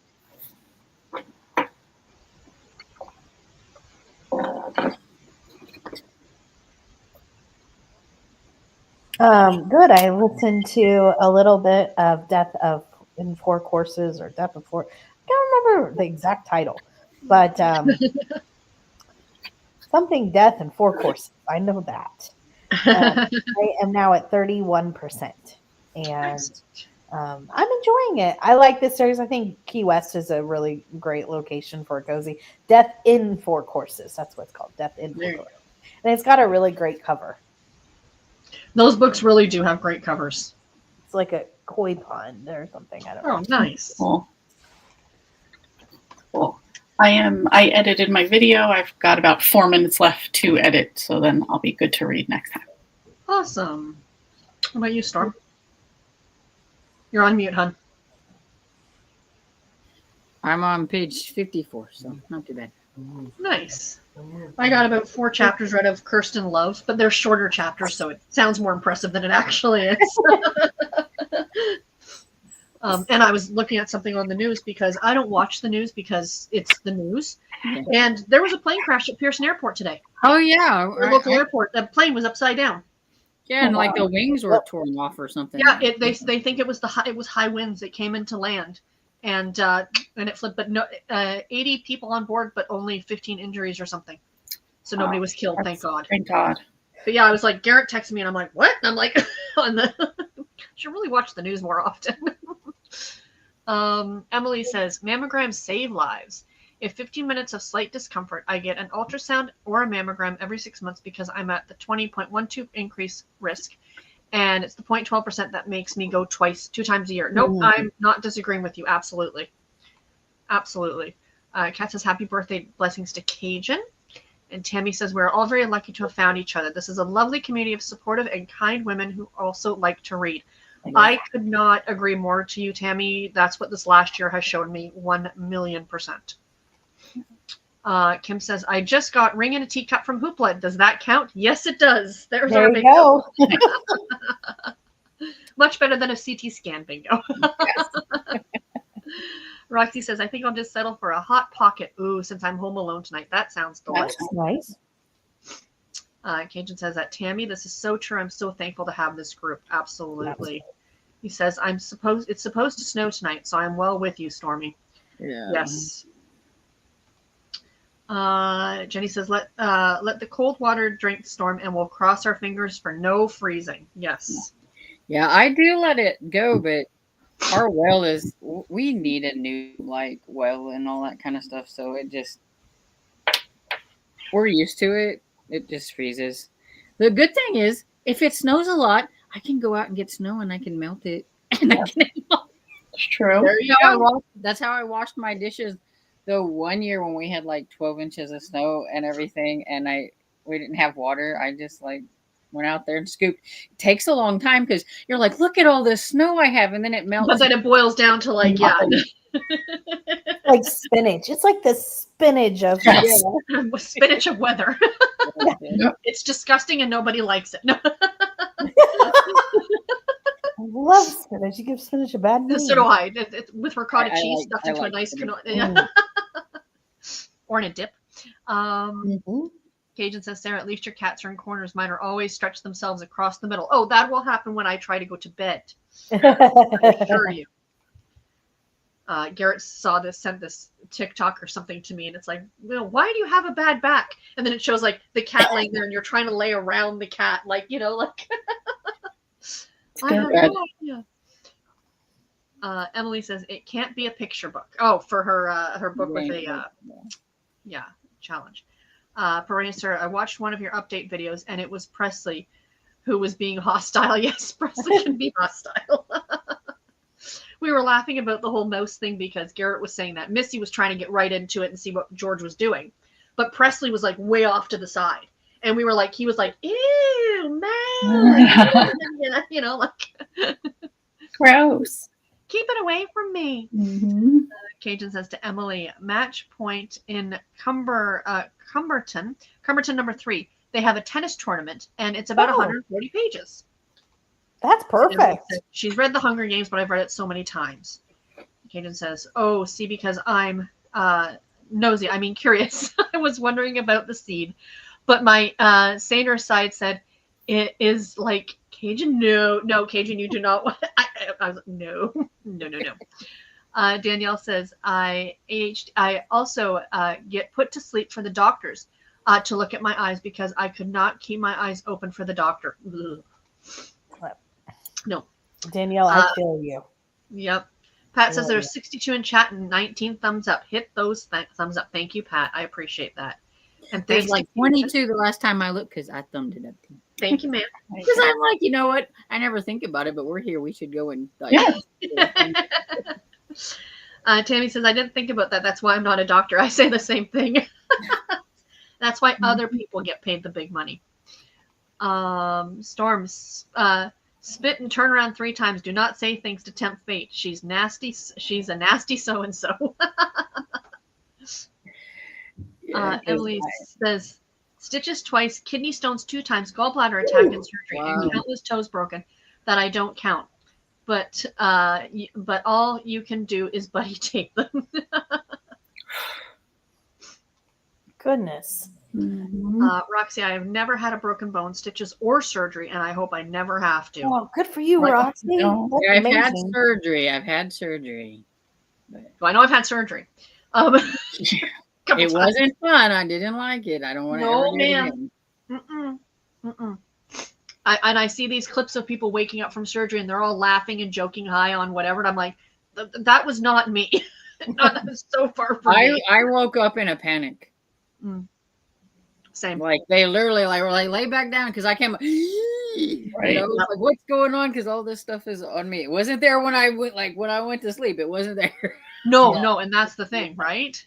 Good. I listened to a little bit of Death of in Four Courses or Death of Four. I can't remember the exact title, but something Death in Four Courses. I know that. I am now at 31%, and I'm enjoying it. I like this series. I think Key West is a really great location for a cozy. Death in Four Courses. That's what it's called. Death in Four Courses. And it's got a really great cover. Those books really do have great covers. It's like a koi pond or something. I don't know. Oh, nice. Cool. I edited my video. I've got about 4 minutes left to edit, so then I'll be good to read next time. Awesome. What about you, Storm? You're on mute, hon. I'm on page 54, so not too bad. Nice. I got about 4 chapters read of Kirsten Love, but they're shorter chapters, so it sounds more impressive than it actually is. And I was looking at something on the news because I don't watch the news because it's the news. Yeah. And there was a plane crash at Pearson Airport today. Oh, yeah. Our local airport. The plane was upside down. Yeah, and like the wings were torn off or something. Yeah, they think it was high winds that came into land. And it flipped, but no, 80 people on board, but only 15 injuries or something. So nobody was killed, thank God. Thank God. But yeah, I was like, Garrett texted me, and I'm like, what? And I'm like, should really watch the news more often. Emily says, mammograms save lives. If 15 minutes of slight discomfort, I get an ultrasound or a mammogram every 6 months because I'm at the 20.12 increase risk. And it's the 0.12% that makes me go 2 times a year. Nope, I'm not disagreeing with you. Absolutely. Absolutely. Kat says, happy birthday, blessings to Cajun. And Tammy says, we're all very lucky to have found each other. This is a lovely community of supportive and kind women who also like to read. I could not agree more to you, Tammy. That's what this last year has shown me 1,000,000%. Kim says, I just got Ring in a Teacup from Hoopla. Does that count? Yes, it does. There's our bingo. Much better than a CT scan bingo. Yes. Roxy says, I think I'll just settle for a Hot Pocket. Ooh, since I'm home alone tonight. That sounds delicious. That's nice. Cajun says that, Tammy, this is so true. I'm so thankful to have this group. Absolutely. He says, it's supposed to snow tonight, so I'm well with you, Stormy. Yeah. Yes. Jenny says, let the cold water drink, Storm, and we'll cross our fingers for no freezing. Yes. Yeah, I do let it go, but our well we need a new well and all that kind of stuff. So we're used to it. It just freezes. The good thing is, if it snows a lot, I can go out and get snow and I can melt it. And That's true. There you go. That's how I washed my dishes. The one year when we had 12 inches of snow and everything, and we didn't have water, I just went out there and scooped. It takes a long time because you're like, look at all this snow I have, and then it melts. But then it boils down to like spinach. It's like the spinach of spinach of weather. It's disgusting and nobody likes it. No. I love spinach. You give spinach a bad name. So do I. With ricotta cheese stuffed into a nice cannoli. Or in a dip. Cajun says, Sarah, at least your cats are in corners. Mine are always stretched themselves across the middle. Oh, that will happen when I try to go to bed. I assure you. Garrett sent this TikTok or something to me, and it's like, why do you have a bad back? And then it shows the cat laying there, and you're trying to lay around the cat, I have no idea. Emily says it can't be a picture book. Oh, for her book with a challenge. Sir, I watched one of your update videos, and it was Presley who was being hostile. Yes, Presley can be hostile. We were laughing about the whole mouse thing because Garrett was saying that Missy was trying to get right into it and see what George was doing, but Presley was way off to the side, and we were he was ew, man, gross. Keep it away from me. Mm-hmm. Cajun says to Emily, Match Point in Cumberton number 3. They have a tennis tournament, and it's about 140 pages. That's perfect. She's read The Hunger Games, but I've read it so many times. Cajun says, "Oh, see, because I'm nosy. I mean, curious. I was wondering about the seed, but my saner side said it is like Cajun. No, Cajun, you do not want." I was like, no. Danielle says, I also get put to sleep for the doctors to look at my eyes because I could not keep my eyes open for the doctor. Ugh. No. Danielle, I feel you. Yep. Pat says there's 62 in chat and 19 thumbs up. Hit those thumbs up. Thank you, Pat. I appreciate that. And there's like 22 the last time I looked because I thumbed it up too. Thank you, ma'am. Because I'm like, you know what? I never think about it, but we're here. We should go and Tammy says, I didn't think about that. That's why I'm not a doctor. I say the same thing. That's why other people get paid the big money. Storms, spit and turn around 3 times. Do not say things to tempt fate. She's nasty. She's a nasty so-and-so. Emily says, stitches twice, kidney stones 2 times, gallbladder attack and surgery, and countless toes broken that I don't count. But all you can do is buddy tape them. Goodness. Roxy, I have never had a broken bone, stitches, or surgery, and I hope I never have to. Oh, good for you, Roxy. Yeah, I've had surgery. Well, I know I've had surgery. It wasn't fun. I didn't like it. I don't want to ever do it again. I see these clips of people waking up from surgery and they're all laughing and joking high on whatever. And I'm like, that was not me. That was so far from me. I woke up in a panic. Same. Like they literally were like, lay back down because I came. Right. You know, like, what's going on? Because all this stuff is on me. It wasn't there when I went to sleep. It wasn't there. No, and that's the thing, right?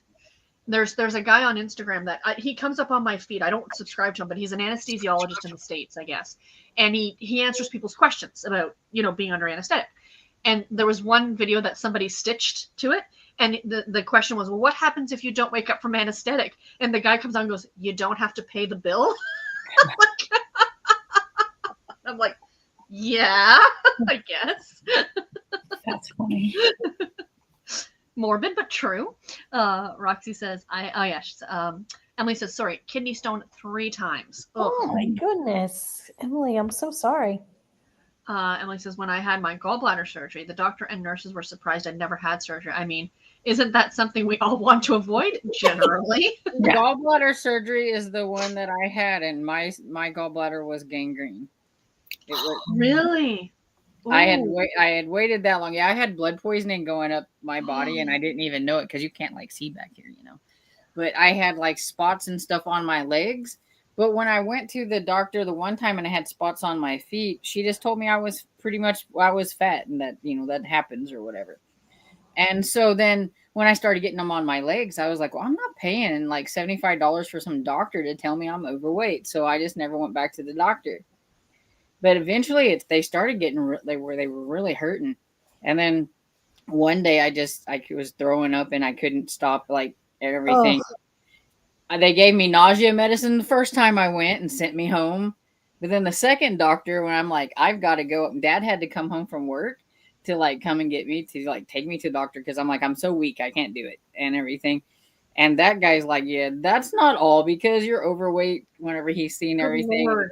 There's a guy on Instagram that he comes up on my feed. I don't subscribe to him, but he's an anesthesiologist in the States, I guess. And he answers people's questions about, being under anesthetic. And there was one video that somebody stitched to it. And the question was, well, what happens if you don't wake up from anesthetic? And the guy comes on and goes, you don't have to pay the bill? I'm like, yeah, I guess. That's funny. Morbid, but true. Roxy says, Emily says, sorry, kidney stone 3 times. Ugh. Oh my goodness. Emily, I'm so sorry. Emily says, when I had my gallbladder surgery, the doctor and nurses were surprised I'd never had surgery. I mean, isn't that something we all want to avoid generally? Yeah. Gallbladder surgery is the one that I had, and my gallbladder was gangrene. It was, really? Ooh. I had waited that long. Yeah, I had blood poisoning going up my body, and I didn't even know it because you can't see back here, But I had spots and stuff on my legs. But when I went to the doctor the one time and I had spots on my feet, she just told me I was fat and that, that happens or whatever. And so then when I started getting them on my legs, I was like, well, I'm not paying $75 for some doctor to tell me I'm overweight. So I just never went back to the doctor. But eventually they started getting, they were really hurting. And then one day I was throwing up and I couldn't stop everything. Oh. They gave me nausea medicine the first time I went and sent me home. But then the second doctor, when I'm like, I've got to go up, Dad had to come home from work to come and get me to take me to the doctor. Cause I'm like, I'm so weak. I can't do it and everything. And that guy's like, yeah, that's not all because you're overweight whenever he's seen everything. Lord.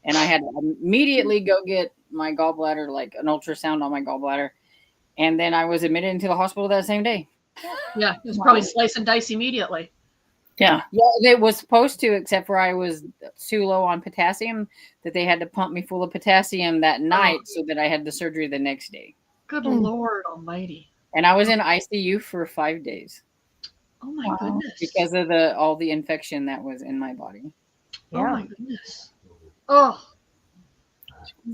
And I had to immediately go get my gallbladder, an ultrasound on my gallbladder. And then I was admitted into the hospital that same day. Yeah, it was probably slice and dice immediately. Yeah. Yeah, it was supposed to, except for I was too low on potassium that they had to pump me full of potassium that night so that I had the surgery the next day. Good Lord almighty. And I was in ICU for 5 days. Oh my goodness. Because of all the infection that was in my body. Yeah. Oh my goodness. Oh.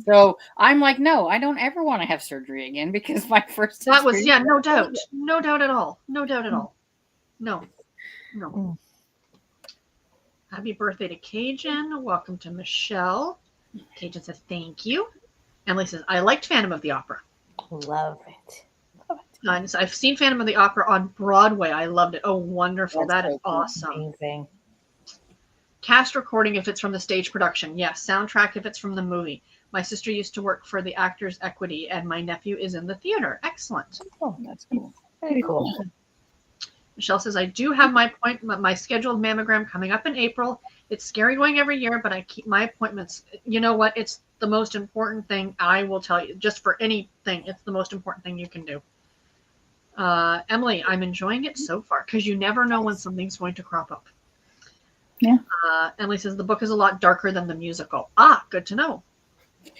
So I'm like, no, I don't ever want to have surgery again because my first. That was, no doubt. No doubt at all. No doubt at all. No. Happy birthday to Cajun. Welcome to Michelle. Cajun says, thank you. Emily says, I liked Phantom of the Opera. Love it. I've seen Phantom of the Opera on Broadway. I loved it. Oh, wonderful. That is awesome. Amazing. Cast recording if it's from the stage production. Yes. Soundtrack if it's from the movie. My sister used to work for the Actors Equity, and my nephew is in the theater. Excellent. Oh, that's cool. Very cool. Michelle says, I do have my scheduled mammogram coming up in April. It's scary going every year, but I keep my appointments. You know what? It's the most important thing. I will tell you, just for anything, it's the most important thing you can do. Emily, I'm enjoying it so far because you never know when something's going to crop up. Yeah. Emily says the book is a lot darker than the musical. Ah, good to know.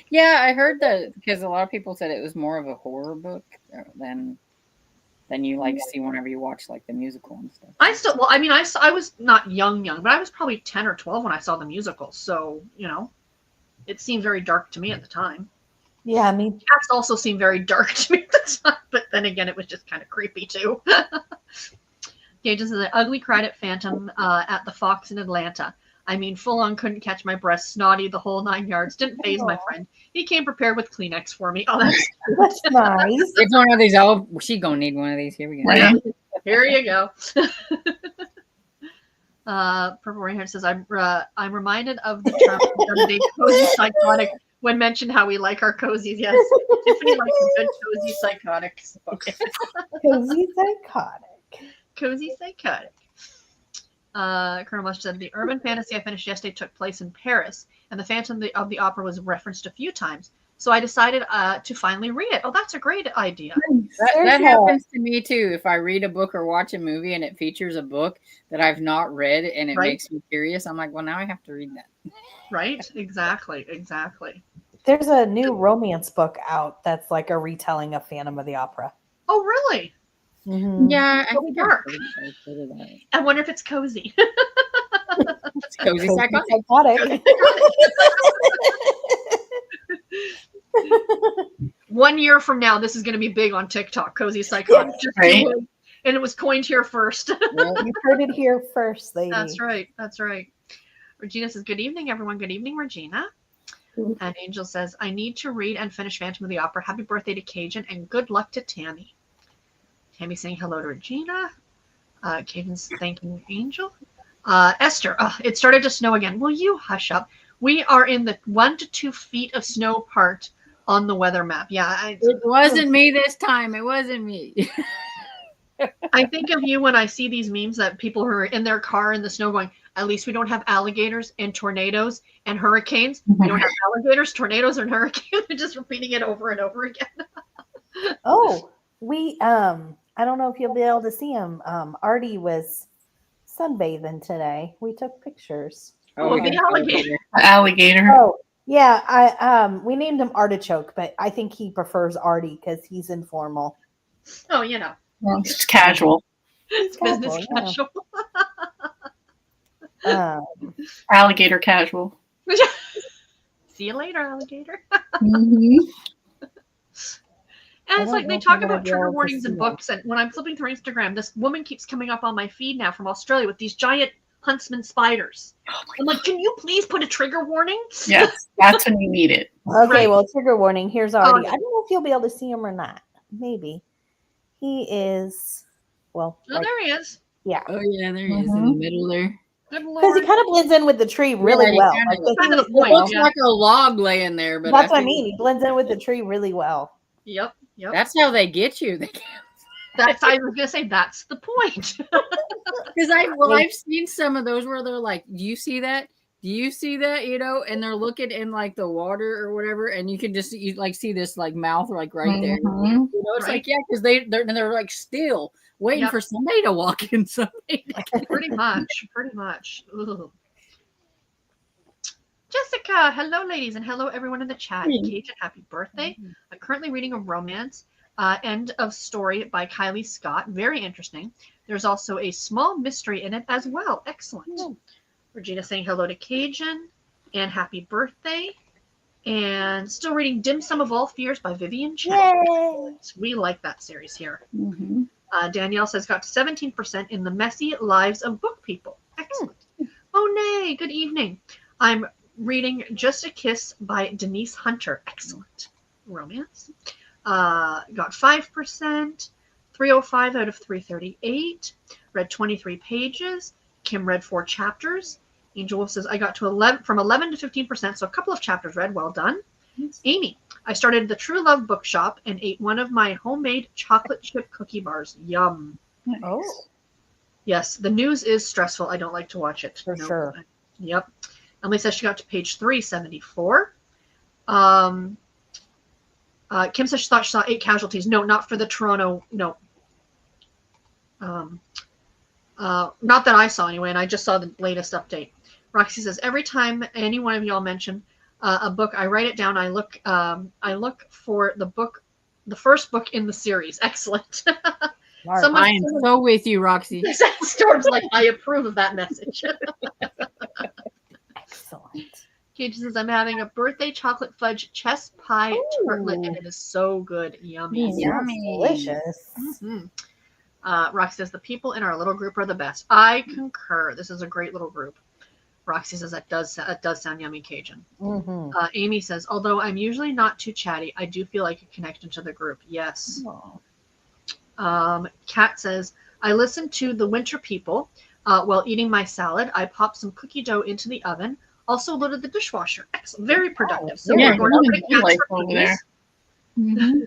Yeah, I heard that because a lot of people said it was more of a horror book than you like see whenever you watch like the musical and stuff. I was not young, but I was probably 10 or 12 when I saw the musical. So, it seemed very dark to me at the time. Yeah, I mean, Cats also seemed very dark to me at the time, but then again, it was just kind of creepy too. Gage says, an ugly cried at Phantom at the Fox in Atlanta. I mean, full on couldn't catch my breath, snotty, the whole 9 yards. Didn't phase my friend. He came prepared with Kleenex for me. Oh, that's nice. It's one of these. Oh, she's gonna need one of these. Here we go. Yeah. Here you go. Purple Rainhead says, I'm reminded of the term cozy psychotic when mentioned how we like our cozies. Yes, Tiffany likes a good cozy psychotic. Cozy psychotic. Cozy psychotic. Colonel Mush said, the urban fantasy I finished yesterday took place in Paris, and the Phantom of the Opera was referenced a few times. So I decided to finally read it. Oh, that's a great idea. That happens to me too. If I read a book or watch a movie and it features a book that I've not read and it makes me curious, I'm like, well, now I have to read that. Right? Exactly. There's a new romance book out that's like a retelling of Phantom of the Opera. Oh, really? Mm-hmm. Yeah, I think I wonder if it's cozy. It's cozy psychotic. 1 year from now, this is going to be big on TikTok. Cozy psychotic, right? And it was coined here first. You heard it here first, lady. That's right. Regina says, "Good evening, everyone. Good evening, Regina." And Angel says, "I need to read and finish Phantom of the Opera. Happy birthday to Cajun and good luck to Tammy." Tammy saying hello to Regina. Cajun's thanking Angel. Esther, it started to snow again. Will you hush up? We are in the 1 to 2 feet of snow part on the weather map. Yeah. It wasn't me this time. It wasn't me. I think of you when I see these memes that people who are in their car in the snow going, at least we don't have alligators and tornadoes and hurricanes. We don't have alligators, tornadoes, and hurricanes. They're just repeating it over and over again. Oh, we, I don't know if you'll be able to see him. Artie was sunbathing today. We took pictures. Oh, the alligator. Alligator. Oh, yeah. We named him Artichoke, but I think he prefers Artie because he's informal. Oh, Well, it's casual. It's business casual. Alligator casual. See you later, alligator. Mm-hmm. And it's like they talk about trigger warnings in books, and when I'm flipping through Instagram, this woman keeps coming up on my feed now from Australia with these giant huntsman spiders. I'm like, can you please put a trigger warning? Yes, that's when you need it. Okay, well, trigger warning. Here's Artie. I don't know if you'll be able to see him or not. Maybe. He is, well. Oh, there he is. Yeah. Oh, yeah, there he is in the middle there. Because he kind of blends in with the tree really well. It looks like a log laying there. But that's what I mean. He blends in with the tree really well. Yep. That's how they get you. I was gonna say that's the point. Because I've seen some of those where they're like, "Do you see that? Do you see that?" And they're looking in like the water or whatever, and you can just see this like mouth like right there. It's like because they're like still waiting for somebody to walk in. Pretty much. Ugh. Jessica, hello, ladies, and hello, everyone in the chat. Cajun, happy birthday. I'm currently reading a romance, End of Story by Kylie Scott. Very interesting. There's also a small mystery in it as well. Excellent. Regina saying hello to Cajun and happy birthday. And still reading Dim Sum of All Fears by Vivian Chen. We like that series here. Danielle says got 17% in The Messy Lives of Book People. Excellent. Monet, good evening. I'm reading Just a Kiss by Denise Hunter. Excellent. Romance. Got 5%. 305 out of 338. Read 23 pages. Kim read 4 chapters. Angel Wolf says I got to 11 to 15%, so a couple of chapters read. Well done. Amy, I started the True Love Bookshop and ate one of my homemade chocolate chip cookie bars. Yum. Nice. Oh, Yes, the news is stressful. I don't like to watch it. for sure. Yep. Emily says she got to page 374. Kim says she thought she saw 8 casualties. No, not for the Toronto. No. Not that I saw anyway, and I just saw the latest update. Roxy says every time any one of y'all mention a book, I write it down. I look for the book, the first book in the series. Excellent. I am so with you, Roxy. Storm's like, I approve of that message. Excellent. Kate says, I'm having a birthday chocolate fudge chess pie tartlet, and it is so good. Yummy. Yummy. Delicious. Mm-hmm. Roxy says, the people in our little group are the best. I concur. This is a great little group. Roxy says, that does sound yummy Cajun. Mm-hmm. Amy says, although I'm usually not too chatty, I do feel like a connection to the group. Yes. Kat says, I listen to the Winter People while eating my salad. I pop some cookie dough into the oven. Also loaded the dishwasher. Excellent. Very productive. So yeah, we're going over to Kat's over there. Mm-hmm.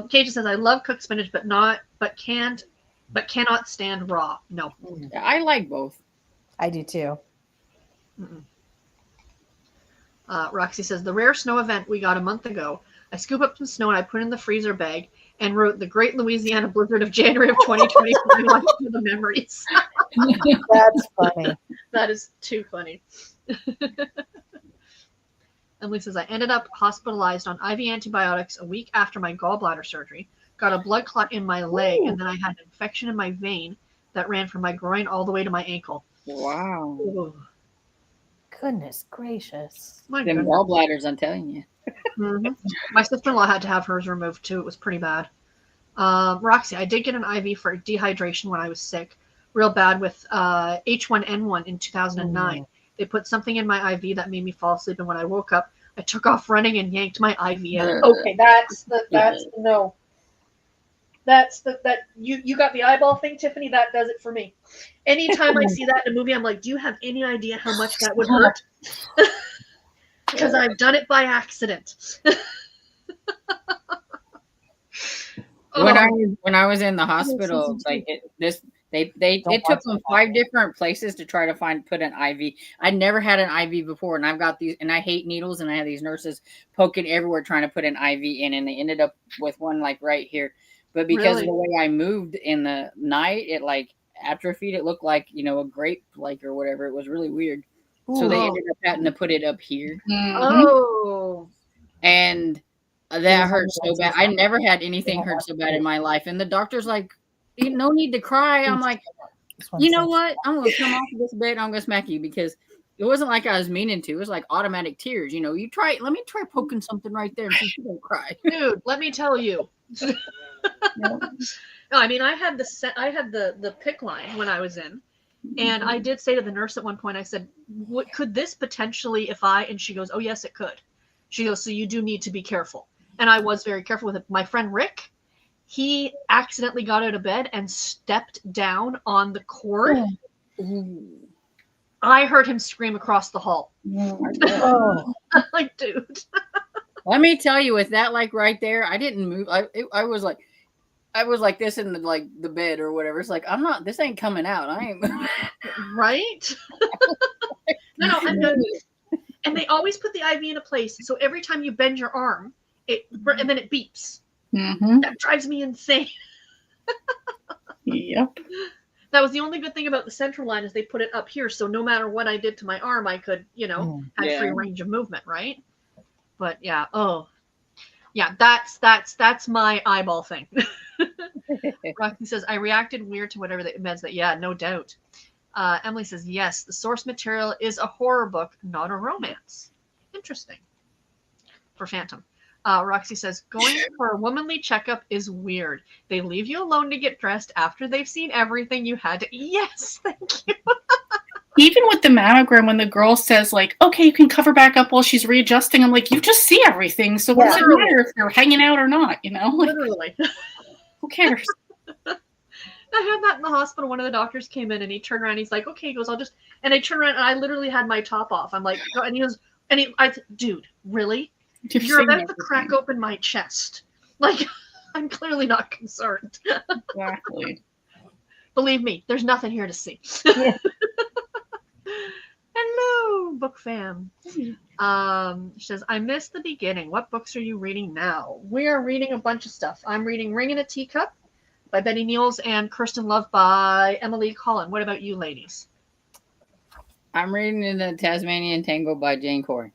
Cajun says, I love cooked spinach, but cannot stand raw. No. I like both. I do too. Roxy says, the rare snow event we got a month ago. I scoop up some snow and I put in the freezer bag and wrote the Great Louisiana Blizzard of January of 2020 for the memories. That's funny. That is too funny. Emily says, I ended up hospitalized on IV antibiotics a week after my gallbladder surgery, got a blood clot in my leg, and then I had an infection in my vein that ran from my groin all the way to my ankle. Wow. Ooh. Goodness gracious. Them gallbladders, I'm telling you. Mm-hmm. My sister-in-law had to have hers removed too. It was pretty bad. Roxy, I did get an IV for dehydration when I was sick, real bad with H1N1 in 2009. They put something in my IV that made me fall asleep, and when I woke up, I took off running and yanked my IV out. Okay, that's no. That you got the eyeball thing, Tiffany. That does it for me. Anytime I see that in a movie, I'm like, do you have any idea how much that would hurt? Because I've done it by accident. When I was in the hospital, like it took them 5 different places to try to put an IV. I'd never had an IV before, and I've got these, and I hate needles, and I had these nurses poking everywhere trying to put an IV in, and they ended up with one like right here. But because of the way I moved in the night, it like atrophied. It looked like, a grape, like, or whatever. It was really weird. So they ended up having to put it up here. Oh. And that hurt so bad. I never had anything hurt so bad in my life. And the doctor's like, no need to cry. I'm like, you know what? I'm going to come off of this bed. I'm going to smack you, because it wasn't like I was meaning to. It was like automatic tears. Let me try poking something right there and see if you don't cry. Dude, let me tell you. No, I mean, I had the PICC line when I was in. And I did say to the nurse at one point, I said, "What could this potentially, and she goes, oh, yes, it could. She goes, so you do need to be careful." And I was very careful with it. My friend Rick, he accidentally got out of bed and stepped down on the cord. I heard him scream across the hall. I'm like, dude. Let me tell you, with that, like right there, I didn't move. I was like this in the bed or whatever. It's like, this ain't coming out. I ain't right. No, I'm good. And they always put the IV in a place, so every time you bend your arm, and then it beeps. Mm-hmm. That drives me insane. Yep. That was the only good thing about the central line, is they put it up here, so no matter what I did to my arm, I could, have free range of movement, right? But yeah, that's my eyeball thing. Rocky says, I reacted weird to whatever the meds that. Yeah, no doubt. Emily says, yes, the source material is a horror book, not a romance. Interesting. For Phantom. Roxy says, going for a womanly checkup is weird. They leave you alone to get dressed after they've seen everything you had to. Yes, thank you. Even with the mammogram, when the girl says, like, okay, you can cover back up while she's readjusting, I'm like, you just see everything. So what does it matter if they're hanging out or not, Literally. Who cares? I had that in the hospital. One of the doctors came in and he turned around. He's like, okay, he goes, and I turned around and I literally had my top off. I'm like, and he goes, And dude, really? You're about to crack open my chest. Like, I'm clearly not concerned. Exactly. Believe me, there's nothing here to see. Yeah. Hello, book fam. She says, I missed the beginning. What books are you reading now? We are reading a bunch of stuff. I'm reading Ring in a Teacup by Betty Niels and Kirsten Love by Emily Collin. What about you ladies? I'm reading The Tasmanian Tango by Jane Corey.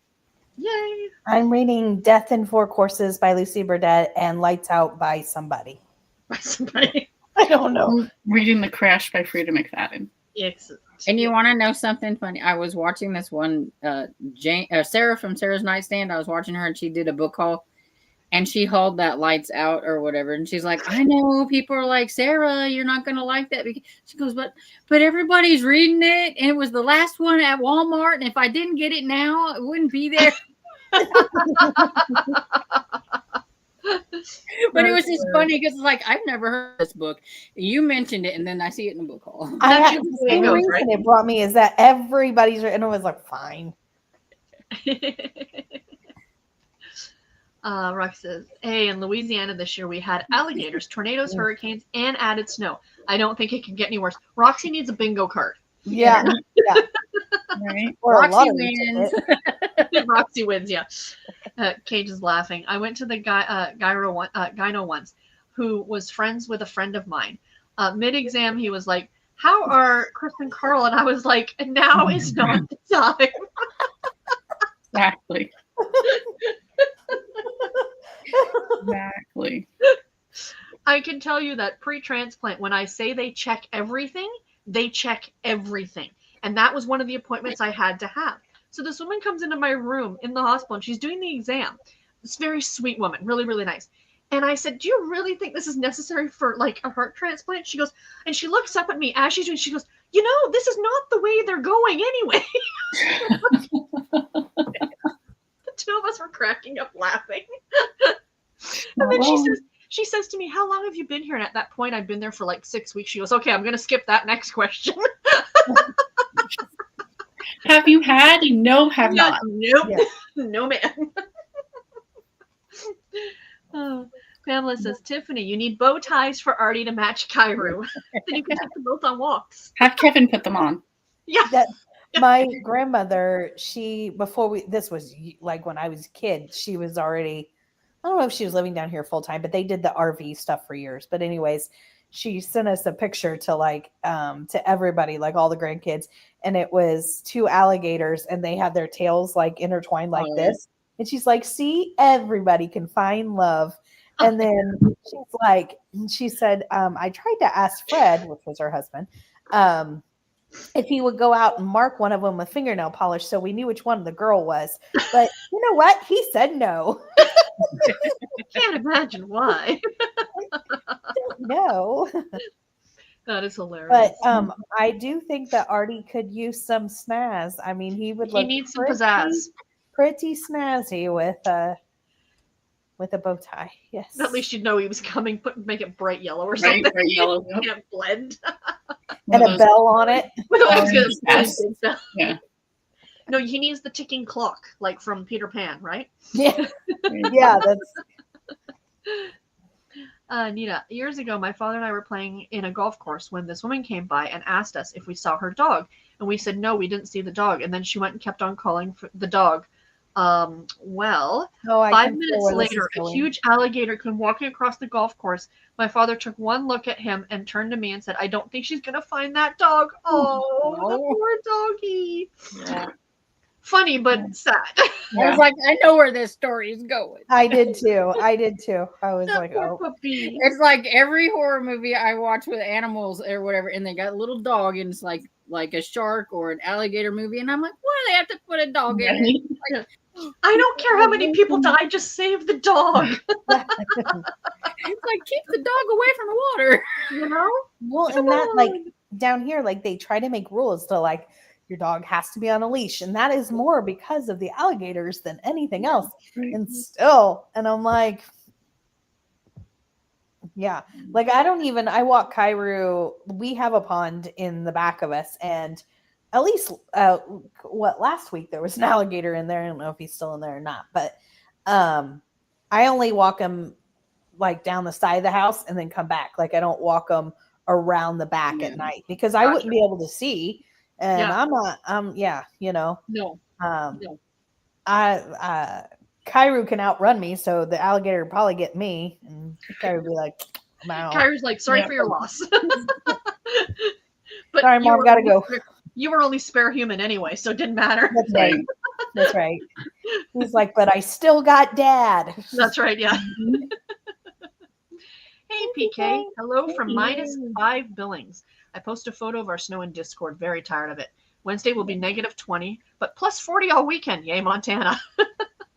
Yay! I'm reading Death in Four Courses by Lucy Burdett and Lights Out by somebody. By somebody. I don't know. I'm reading The Crash by Frida McFadden. Excellent. And you want to know something funny? I was watching this one, Sarah from Sarah's Nightstand. I was watching her and she did a book haul and she hauled that Lights Out or whatever. And she's like, I know people are like, Sarah, you're not going to like that. She goes, but everybody's reading it. And it was the last one at Walmart. And if I didn't get it now, it wouldn't be there. But it was just funny because it's like, I've never heard this book. You mentioned it, and then I see it in the book haul. The same reason it brought me is that everybody's written. It was like, fine. Rock says, hey, in Louisiana this year we had alligators, tornadoes, hurricanes, and added snow. I don't think it can get any worse. Roxy needs a bingo card. Yeah. Yeah. Right? Or Roxy wins. Roxy wins, yeah. Cage is laughing. I went to the gyno once, who was friends with a friend of mine. Mid-exam, he was like, how are Chris and Carl? And I was like, now is not the time. Exactly. Exactly. I can tell you that pre-transplant, when I say they check everything, they check everything. And that was one of the appointments I had to have. So this woman comes into my room in the hospital and she's doing the exam. This very sweet woman, really, really nice. And I said, do you really think this is necessary for like a heart transplant? She goes, and she looks up at me as she's doing, she goes, you know, this is not the way they're going anyway. The two of us were cracking up laughing. And then she says to me, how long have you been here? And at that point, I'd been there for like 6 weeks. She goes, okay, I'm going to skip that next question. Have you had? No, have not. Nope. Yeah. No, ma'am. Pamela says, Tiffany, you need bow ties for Artie to match Cairo. Then you can take them both on walks. Have Kevin put them on. Yeah. My grandmother, this was like when I was a kid, she was already, I don't know if she was living down here full time, but they did the RV stuff for years. But anyways, she sent us a picture to to everybody, like all the grandkids. And it was 2 alligators and they had their tails like intertwined like this. And she's like, see, everybody can find love. And then she said, I tried to ask Fred, which was her husband, if he would go out and mark one of them with fingernail polish so we knew which one the girl was. But you know what? He said no. Can't imagine why. No. That is hilarious. But I do think that Artie could use some snazz. I mean, he needs some pizzazz. Pretty snazzy with a bow tie. Yes. At least you'd know he was coming. Make it bright yellow or something. Right, bright yellow. Yep. Can't blend. And a bell on it. Yeah. No, he needs the ticking clock, like from Peter Pan, right? Yeah. Yeah, that's. Nita, years ago, my father and I were playing in a golf course when this woman came by and asked us if we saw her dog. And we said, no, we didn't see the dog. And then she went and kept on calling for the dog. 5 minutes later, a huge alligator came walking across the golf course. My father took one look at him and turned to me and said, I don't think she's going to find that dog. Oh, the poor doggy. Yeah. Funny, but sad. I was like, I know where this story is going. I did too. I was like, oh. Puppy. It's like every horror movie I watch with animals or whatever, and they got a little dog, and it's like a shark or an alligator movie, and I'm like, why do they have to put a dog in it? Like, I don't care how many people die, just save the dog. It's like, keep the dog away from the water. You know? Well, and that, like, down here, like, they try to make rules to, like, your dog has to be on a leash. And that is more because of the alligators than anything else. And still, and I'm like, yeah. Like, I walk Cairo. We have a pond in the back of us. And at least last week there was an alligator in there. I don't know if he's still in there or not, but I only walk him like down the side of the house and then come back. Like I don't walk them around the back at night because I wouldn't be able to see. And I'm not, No. Kairu can outrun me, so the alligator would probably get me, and Kairu would be like, wow. Kairu's like, sorry for your loss. But sorry, Mom, gotta go. You were only spare human anyway, so it didn't matter. That's right. That's right. He's like, but I still got Dad. That's right, yeah. Hey, PK. Hello from -5 Billings. I post a photo of our snow in Discord. Very tired of it. Wednesday will be -20, but +40 all weekend. Yay, Montana.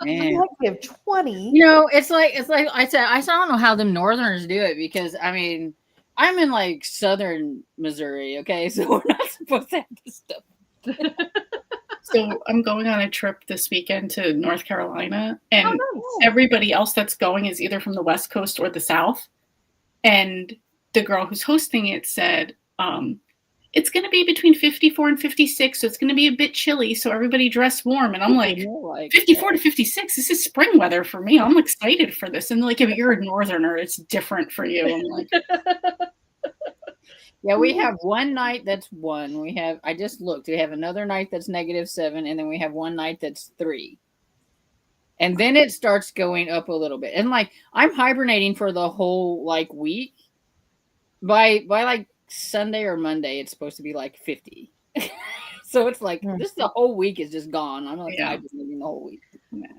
-20. You know, it's like I said. I don't know how them Northerners do it because I mean, I'm in like Southern Missouri. Okay, so we're not supposed to have this stuff. So I'm going on a trip this weekend to North Carolina, and everybody else that's going is either from the West Coast or the South. And the girl who's hosting it said, it's going to be between 54 and 56, so it's going to be a bit chilly, so everybody dress warm. And I'm like 54 to 56? This is spring weather for me. I'm excited for this. And like, if you're a Northerner, it's different for you. I'm like... Yeah, we have one night that's 1. I just looked. We have another night that's -7, and then we have one night that's 3. And then it starts going up a little bit. And like I'm hibernating for the whole like week. By like Sunday or Monday, it's supposed to be like 50. So it's like this the whole week is just gone. I'm like hibernating the whole week.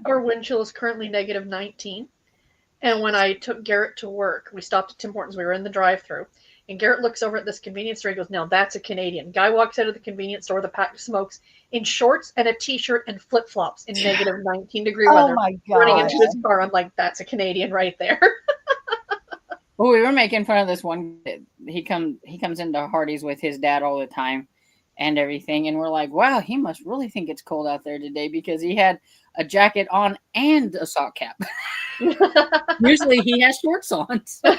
Our wind chill is currently -19. And when I took Garrett to work, we stopped at Tim Hortons. We were in the drive-thru. And Garrett looks over at this convenience store. He goes, now that's a Canadian. Guy walks out of the convenience store with a pack of smokes in shorts and a T-shirt and flip-flops in -19-degree weather. Oh my God. Running into his car. I'm like, that's a Canadian right there. Well, we were making fun of this one. He comes into Hardee's with his dad all the time and everything. And we're like, wow, he must really think it's cold out there today because he had a jacket on and a sock cap. Usually he has shorts on. So.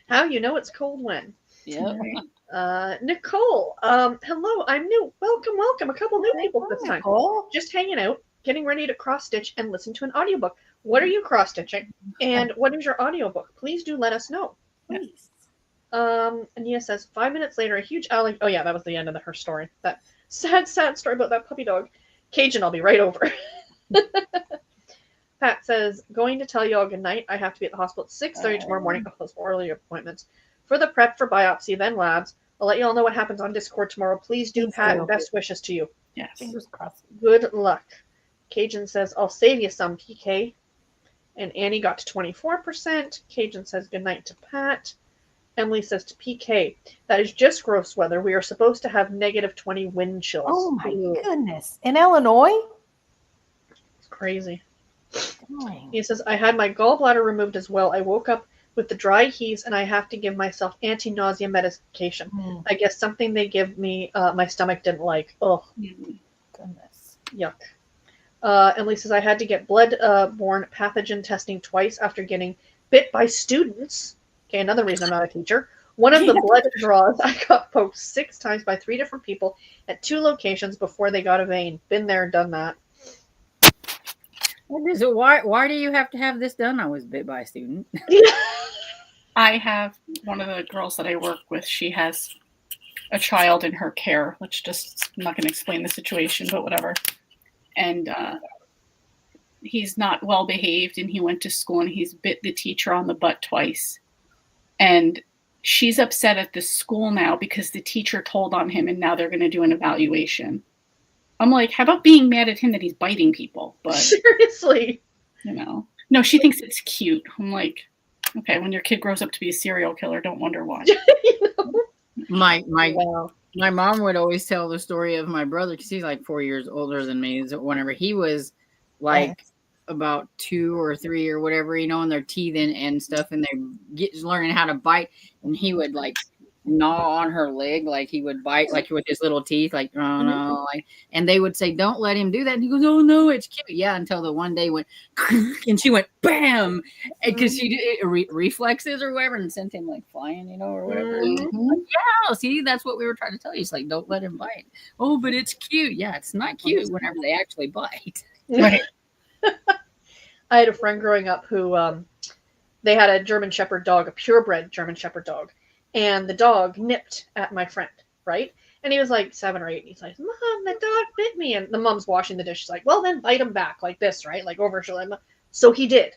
How you know it's cold when? Yeah. Nicole, hello, I'm new. Welcome. A couple new people this time. Nicole. Just hanging out, getting ready to cross-stitch and listen to an audiobook. What are you cross-stitching? And what is your audiobook? Please do let us know. Please. Ania says, 5 minutes later, a huge alligator. Oh, yeah, that was the end of her story. That sad story about that puppy dog. Cajun, I'll be right over. Pat says, going to tell you all good night. I have to be at the hospital at 6:30 tomorrow morning. Those early appointments. For the prep for biopsy, then labs. I'll let you all know what happens on Discord tomorrow. Please do, Pat. Best wishes to you. Yes. Fingers crossed. Good luck. Cajun says, I'll save you some, PK. And Annie got to 24%. Cajun says, good night to Pat. Emily says to PK, that is just gross weather. We are supposed to have -20 wind chills. Oh my goodness. In Illinois? It's crazy. Dang. He says, I had my gallbladder removed as well. I woke up with the dry heaves and I have to give myself anti-nausea medication. I guess something they give me, my stomach didn't like. Oh, Goodness. Yuck. Emily says, I had to get blood-borne pathogen testing twice after getting bit by students. Okay, another reason I'm not a teacher. One of the blood draws, I got poked 6 times by 3 different people at 2 locations before they got a vein. Been there, done that. So why do you have to have this done? I was bit by a student. I have one of the girls that I work with. She has a child in her care. I'm not going to explain the situation, but whatever. And he's not well behaved, and he went to school and he's bit the teacher on the butt twice. And she's upset at the school now because the teacher told on him, and now they're going to do an evaluation. I'm like, how about being mad at him that he's biting people? But seriously, no, she thinks it's cute. I'm like, okay, when your kid grows up to be a serial killer, don't wonder why. My mom would always tell the story of my brother because he's like 4 years older than me. So whenever he was like about 2 or 3 or whatever, and they're teething and stuff, and they're learning how to bite, and he would like gnaw on her leg, like he would bite, like with his little teeth, like oh no, like, and they would say, "Don't let him do that." And he goes, "Oh no, it's cute." Yeah, until the one day went, and she went bam, because she did reflexes or whatever, and sent him like flying, or whatever. Like, yeah, see, that's what we were trying to tell you. It's like, don't let him bite. Oh, but it's cute. Yeah, it's not cute whenever they actually bite. Right. I had a friend growing up who they had a German Shepherd dog, a purebred German Shepherd dog, and the dog nipped at my friend, right? And he was like 7 or 8. And he's like, "Mom, the dog bit me." And the mom's washing the dish. She's like, "Well, then bite him back like this, right? Like over her shoulder." So he did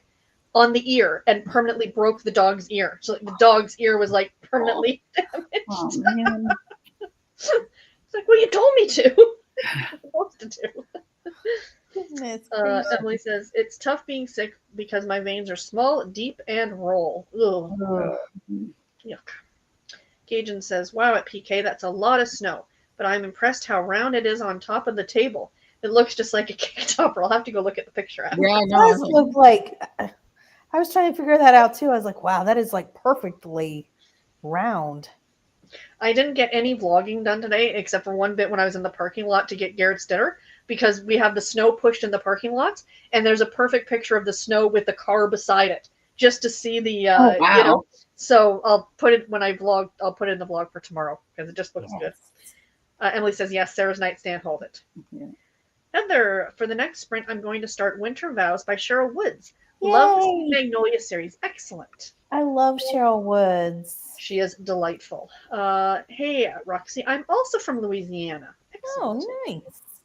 on the ear and permanently broke the dog's ear. So the dog's ear was like permanently damaged. Oh man. It's like, well, you told me to. I'm supposed to do. Emily says, it's tough being sick because my veins are small, deep, and roll. Ugh. Yuck. Gajan says, wow, at PK, that's a lot of snow, but I'm impressed how round it is on top of the table. It looks just like a cake topper. I'll have to go look at the picture after. Yeah, It does look like, I was trying to figure that out too. I was like, wow, that is like perfectly round. I didn't get any vlogging done today except for one bit when I was in the parking lot to get Garrett's dinner, because we have the snow pushed in the parking lots, and there's a perfect picture of the snow with the car beside it, just to see the Oh, wow. So I'll put it when I vlog. I'll put it in the vlog for tomorrow because it just looks good. Emily says, yes, Sarah's nightstand, hold it. Yeah. Heather, for the next sprint, I'm going to start Winter Vows by Cheryl Woods. Yay. Love the Magnolia series. Excellent. I love Cheryl Woods. She is delightful. Hey, Roxy, I'm also from Louisiana. Excellent. Oh,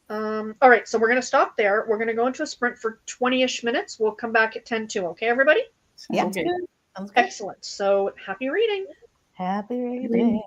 nice. All right, so we're going to stop there. We're going to go into a sprint for 20-ish minutes. We'll come back at 10-2. Okay, everybody? Yeah. Okay. Sounds good. Excellent. So happy reading. Happy reading.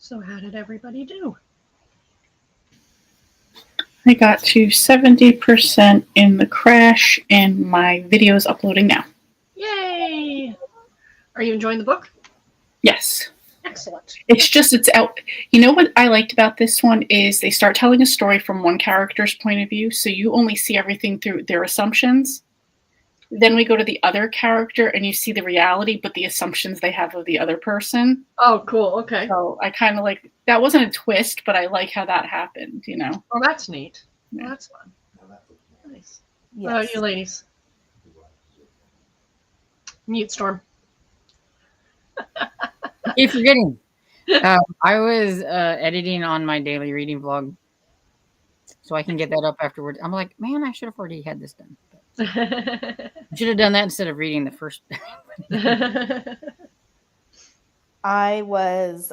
So how did everybody do? I got to 70% in the crash, and my video is uploading now. Yay! Are you enjoying the book? Yes. Excellent. It's out. You know what I liked about this one is they start telling a story from one character's point of view, so you only see everything through their assumptions. Then we go to the other character and you see the reality, but the assumptions they have of the other person. Oh, cool. Okay. So I kind of like, that wasn't a twist, but I like how that happened, you know? Oh, that's neat. Yeah. Well, that's fun. Nice. Yes. What about you ladies? Mute Storm. Keep forgetting. I was editing on my daily reading vlog, so I can get that up afterwards. I'm like, man, I should have already had this done. I should have done that instead of reading the first. I was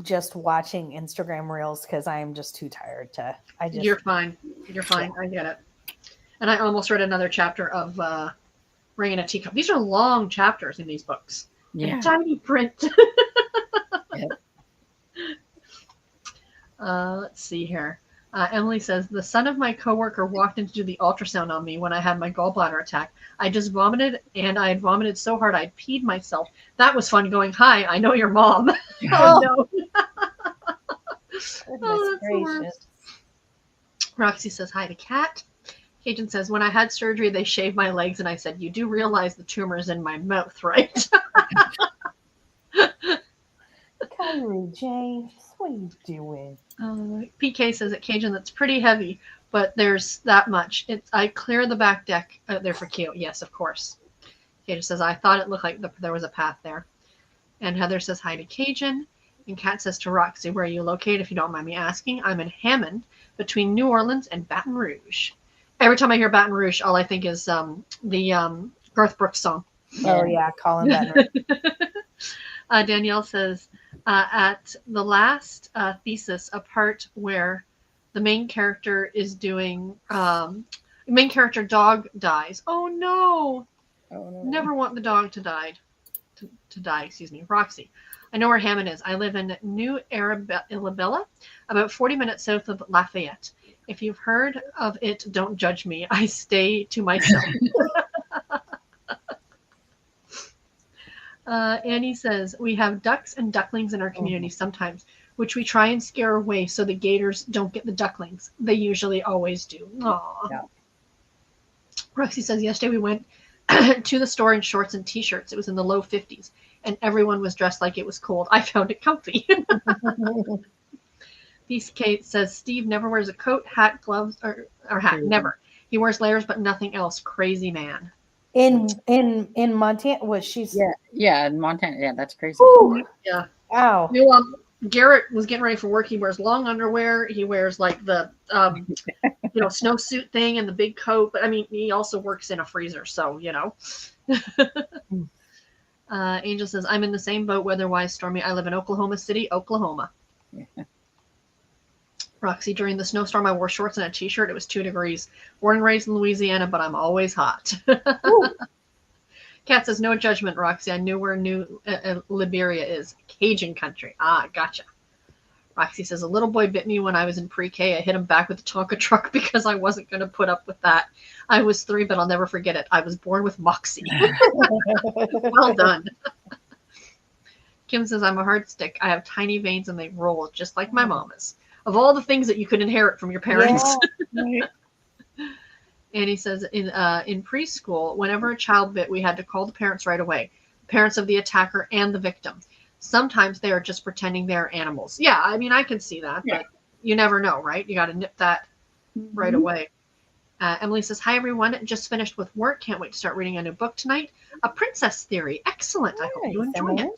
just watching Instagram reels because I am just too tired to. You're fine. You're fine. I get it. And I almost read another chapter of Ring in a Teacup. These are long chapters in these books. Yeah. And tiny print. Yep. Let's see here. Emily says, the son of my coworker walked in to do the ultrasound on me when I had my gallbladder attack. I just vomited, and I had vomited so hard I peed myself. That was fun going, hi, I know your mom. Oh, no. Goodness gracious. Roxy says, hi to Kat. Cajun says, when I had surgery, they shaved my legs, and I said, you do realize the tumor is in my mouth, right? Kyrie James, what are you doing? PK says at Cajun, that's pretty heavy, but there's that much. I clear the back deck there for Keo. Yes, of course. Cajun says, I thought it looked like there was a path there. And Heather says, hi to Cajun. And Kat says to Roxy, where are you located, if you don't mind me asking? I'm in Hammond, between New Orleans and Baton Rouge. Every time I hear Baton Rouge, all I think is the Garth Brooks song. Oh, yeah, Colin Baton Rouge. Danielle says, at the last thesis, a part where the main character is doing, main character dog dies. Oh no! Oh, no. Never want the dog to die. To die, excuse me. Roxy. I know where Hammond is. I live in New Arabella, about 40 minutes south of Lafayette. If you've heard of it, don't judge me. I stay to myself. Annie says, we have ducks and ducklings in our community sometimes, which we try and scare away so the gators don't get the ducklings. They usually always do. Aww. Yeah. Roxy says, yesterday we went to the store in shorts and t-shirts. It was in the low 50s, and everyone was dressed like it was cold. I found it comfy. Peace Kate says, Steve never wears a coat, hat, gloves, or hat. Never. He wears layers, but nothing else. Crazy man. In Montana, was she? Yeah, in Montana. Yeah, that's crazy. Ooh, yeah. Ow. You know, Garrett was getting ready for work. He wears long underwear. He wears like the snowsuit thing and the big coat. But I mean, he also works in a freezer, so you know. Angel says, I'm in the same boat weather-wise, Stormy. I live in Oklahoma City, Oklahoma. Yeah. Roxy, during the snowstorm, I wore shorts and a t-shirt. It was 2 degrees. Born and raised in Louisiana, but I'm always hot. Kat says, no judgment, Roxy. I knew where New Liberia is. Cajun country. Ah, gotcha. Roxy says, a little boy bit me when I was in pre-K. I hit him back with the Tonka truck because I wasn't going to put up with that. I was 3, but I'll never forget it. I was born with moxie. Well done. Kim says, I'm a hard stick. I have tiny veins and they roll just like my mama's. Of all the things that you could inherit from your parents. Yeah. And he says, in preschool, whenever a child bit, we had to call the parents right away. Parents of the attacker and the victim. Sometimes they are just pretending they're animals. Yeah, I mean, I can see that, but you never know, right? You got to nip that right away. Emily says, hi, everyone. Just finished with work. Can't wait to start reading a new book tonight. A Princess Theory. Excellent. I hope you enjoy it.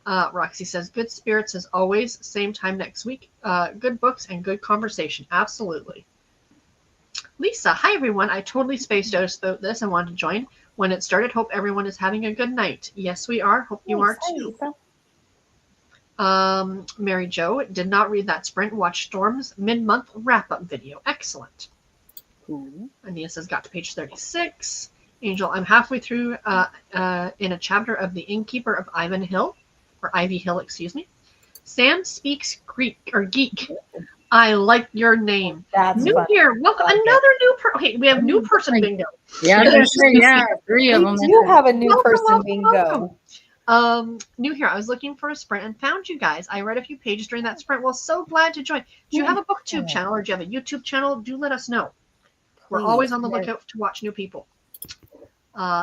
Roxy says, good spirits as always. Same time next week. Good books and good conversation. Absolutely. Lisa, hi, everyone. I totally spaced out about this and wanted to join when it started. Hope everyone is having a good night. Yes, we are. Hope you are too. Mary Jo did not read that sprint. Watch Storm's mid-month wrap-up video. Excellent. Cool. Ania says, got to page 36. Angel, I'm halfway through in a chapter of The Innkeeper of Ivanhill. or Ivy Hill, excuse me. Sam speaks Greek or geek. I like your name. That's new funny. here. Welcome. Another new person. Okay, we have new person bingo. Yeah, 3 of them. We do have a new Welcome, person welcome, bingo. welcome. New here. I was looking for a sprint and found you guys. I read a few pages during that sprint. Well, so glad to join. Do you have a BookTube channel or do you have a YouTube channel? Do let us know. We're always on the lookout to watch new people.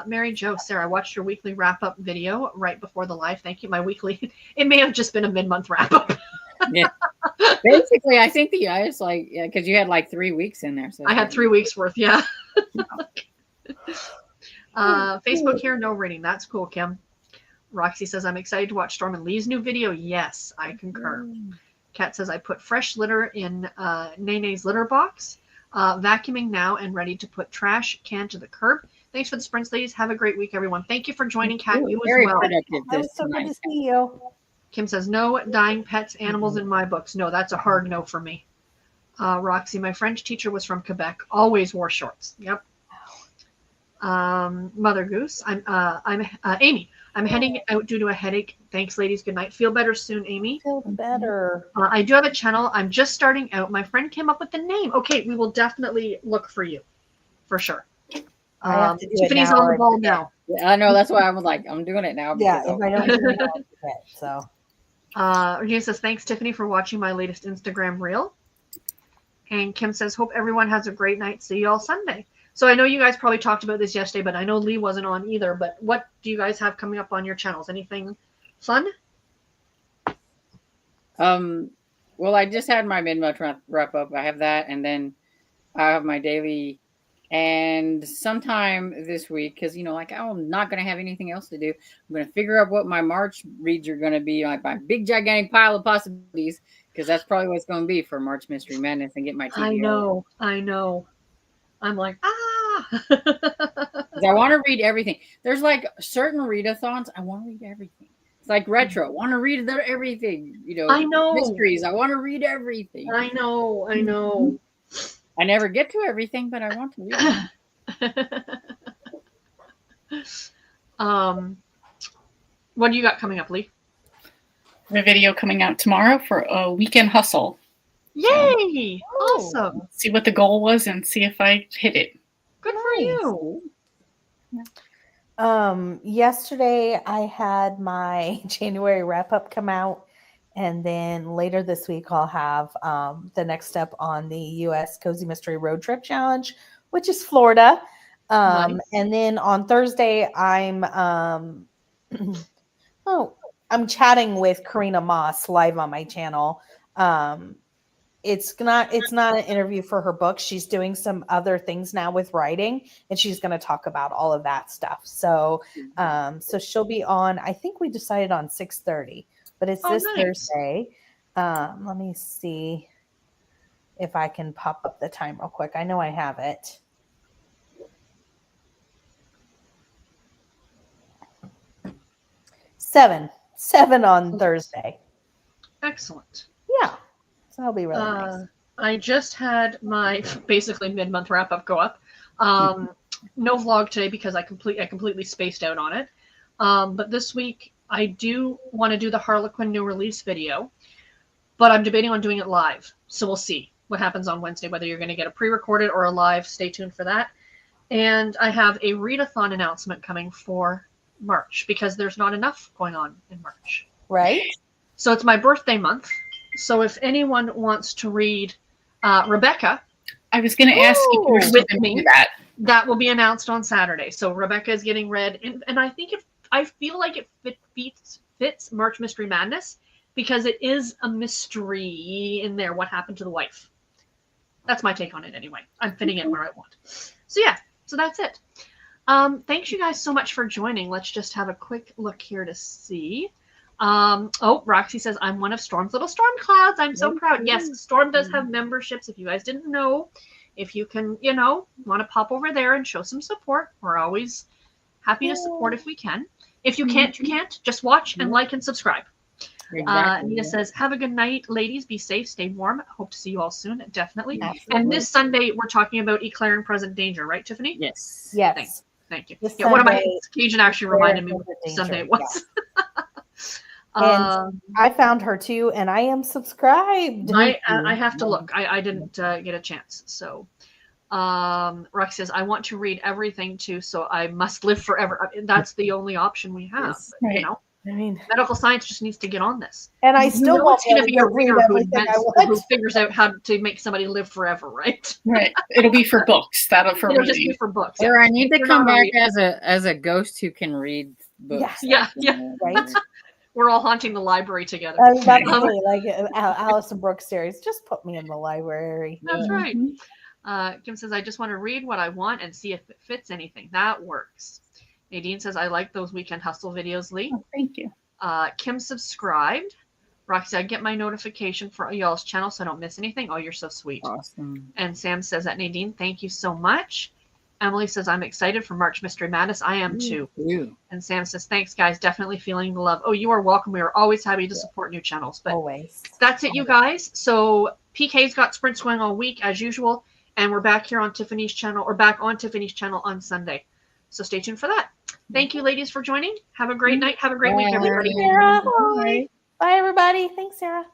Mary Jo, Sarah, I watched your weekly wrap-up video right before the live. Thank you. My weekly, it may have just been a mid-month wrap-up. Yeah. Basically, I think I was like, yeah, because you had like 3 weeks in there. So I had 3 weeks worth, yeah. Facebook here, no reading. That's cool, Kim. Roxy says, I'm excited to watch Storm and Lee's new video. Yes, I concur. Kat says, I put fresh litter in Nene's litter box. Vacuuming now and ready to put trash can to the curb. Thanks for the sprints, ladies. Have a great week, everyone. Thank you for joining, Kat. You as well. It was so good to see you. Kim says, no dying pets, animals in my books. No, that's a hard no for me. Roxy, my French teacher was from Quebec. Always wore shorts. Yep. Mother Goose, I'm Amy. I'm heading out due to a headache. Thanks, ladies. Good night. Feel better soon, Amy. Feel better. I do have a channel. I'm just starting out. My friend came up with the name. Okay, we will definitely look for you, for sure. Tiffany's on the ball now. Yeah, I know. That's why I was like, I'm doing it now. Yeah, if I don't do it, I'll forget. So. Regina says, thanks, Tiffany, for watching my latest Instagram reel. And Kim says, hope everyone has a great night. See you all Sunday. So I know you guys probably talked about this yesterday, but I know Lee wasn't on either. But what do you guys have coming up on your channels? Anything fun? Well, I just had my mid-month wrap up. I have that, and then I have my daily. And sometime this week, because like I'm not gonna have anything else to do, I'm gonna figure out what my March reads are gonna be, like my big gigantic pile of possibilities, because that's probably what it's gonna be for March Mystery Madness, and get my TV. I know. I'm like, I want to read everything. There's like certain readathons. I want to read everything. It's like retro. I want to read everything. I know. Mysteries. I want to read everything. I know. I never get to everything, but I want to read it. What do you got coming up, Lee? A video coming out tomorrow for a weekend hustle. Yay! Awesome. See what the goal was and see if I hit it. Good for you. Yesterday I had my January wrap-up come out, and then later this week I'll have the next step on the U.S. Cozy Mystery Road Trip Challenge, which is Florida. Nice. And then on Thursday I'm I'm chatting with Karina Moss live on my channel. It's not an interview for her book. She's doing some other things now with writing, and she's going to talk about all of that stuff. So, so she'll be on, I think we decided on 6:30, but it's this Thursday. Let me see if I can pop up the time real quick. I know I have it. Seven on Thursday. Excellent. Yeah. So that'll be really nice. I just had my basically mid-month wrap-up go up. No vlog today because I completely spaced out on it. But this week I do want to do the Harlequin new release video, but I'm debating on doing it live. So we'll see what happens on Wednesday, whether you're going to get a pre-recorded or a live. Stay tuned for that. And I have a readathon announcement coming for March because there's not enough going on in March. Right. So it's my birthday month. So if anyone wants to read Rebecca, I was going to ask if you were still going to do that. That will be announced on Saturday. So Rebecca is getting read, and I think I feel like it fits March Mystery Madness because it is a mystery in there. What happened to the wife? That's my take on it anyway. I'm fitting in where I want. So yeah, so that's it. Thanks you guys so much for joining. Let's just have a quick look here to see. Roxy says, I'm one of Storm's little storm clouds. I'm so proud. Yes, Storm does have memberships. If you guys didn't know, if you can, want to pop over there and show some support, we're always happy to support if we can. If you can't, you can't. Just watch and like and subscribe. Exactly. Nita says, have a good night, ladies. Be safe. Stay warm. Hope to see you all soon. Definitely. Absolutely. And this Sunday, we're talking about Eclair and Present Danger, right, Tiffany? Yes. Yes. Thank you. Yeah, one of my Cajun actually reminded me what Sunday it was. And I found her too, and I am subscribed. I have to look. I didn't get a chance. So Rex says, I want to read everything too, so I must live forever. That's the only option we have. Yes, right. You know, I mean, medical science just needs to get on this. And I still won't going to be a reader who figures out how to make somebody live forever, right? Right. It'll be for books. It'll just be for books. Or I need to come back as a ghost who can read books. Yeah. Right. We're all haunting the library together. I was about to say, like Alison Brooks series, just put me in the library. That's right. Kim says, I just want to read what I want and see if it fits anything. That works. Nadine says, I like those Weekend Hustle videos, Lee. Oh, thank you. Kim subscribed. Roxy, I get my notification for y'all's channel so I don't miss anything. Oh, you're so sweet. Awesome. And Sam says that, Nadine, thank you so much. Emily says, I'm excited for March Mystery Madness. I am too. And Sam says, thanks, guys. Definitely feeling the love. Oh, you are welcome. We are always happy to support new channels. But always. That's it, you guys. So PK's got sprints going all week as usual. And we're back here on Tiffany's channel, or back on Tiffany's channel on Sunday. So stay tuned for that. Thank you, ladies, for joining. Have a great night. Have a great week, everybody. Bye. Bye, everybody. Thanks, Sarah.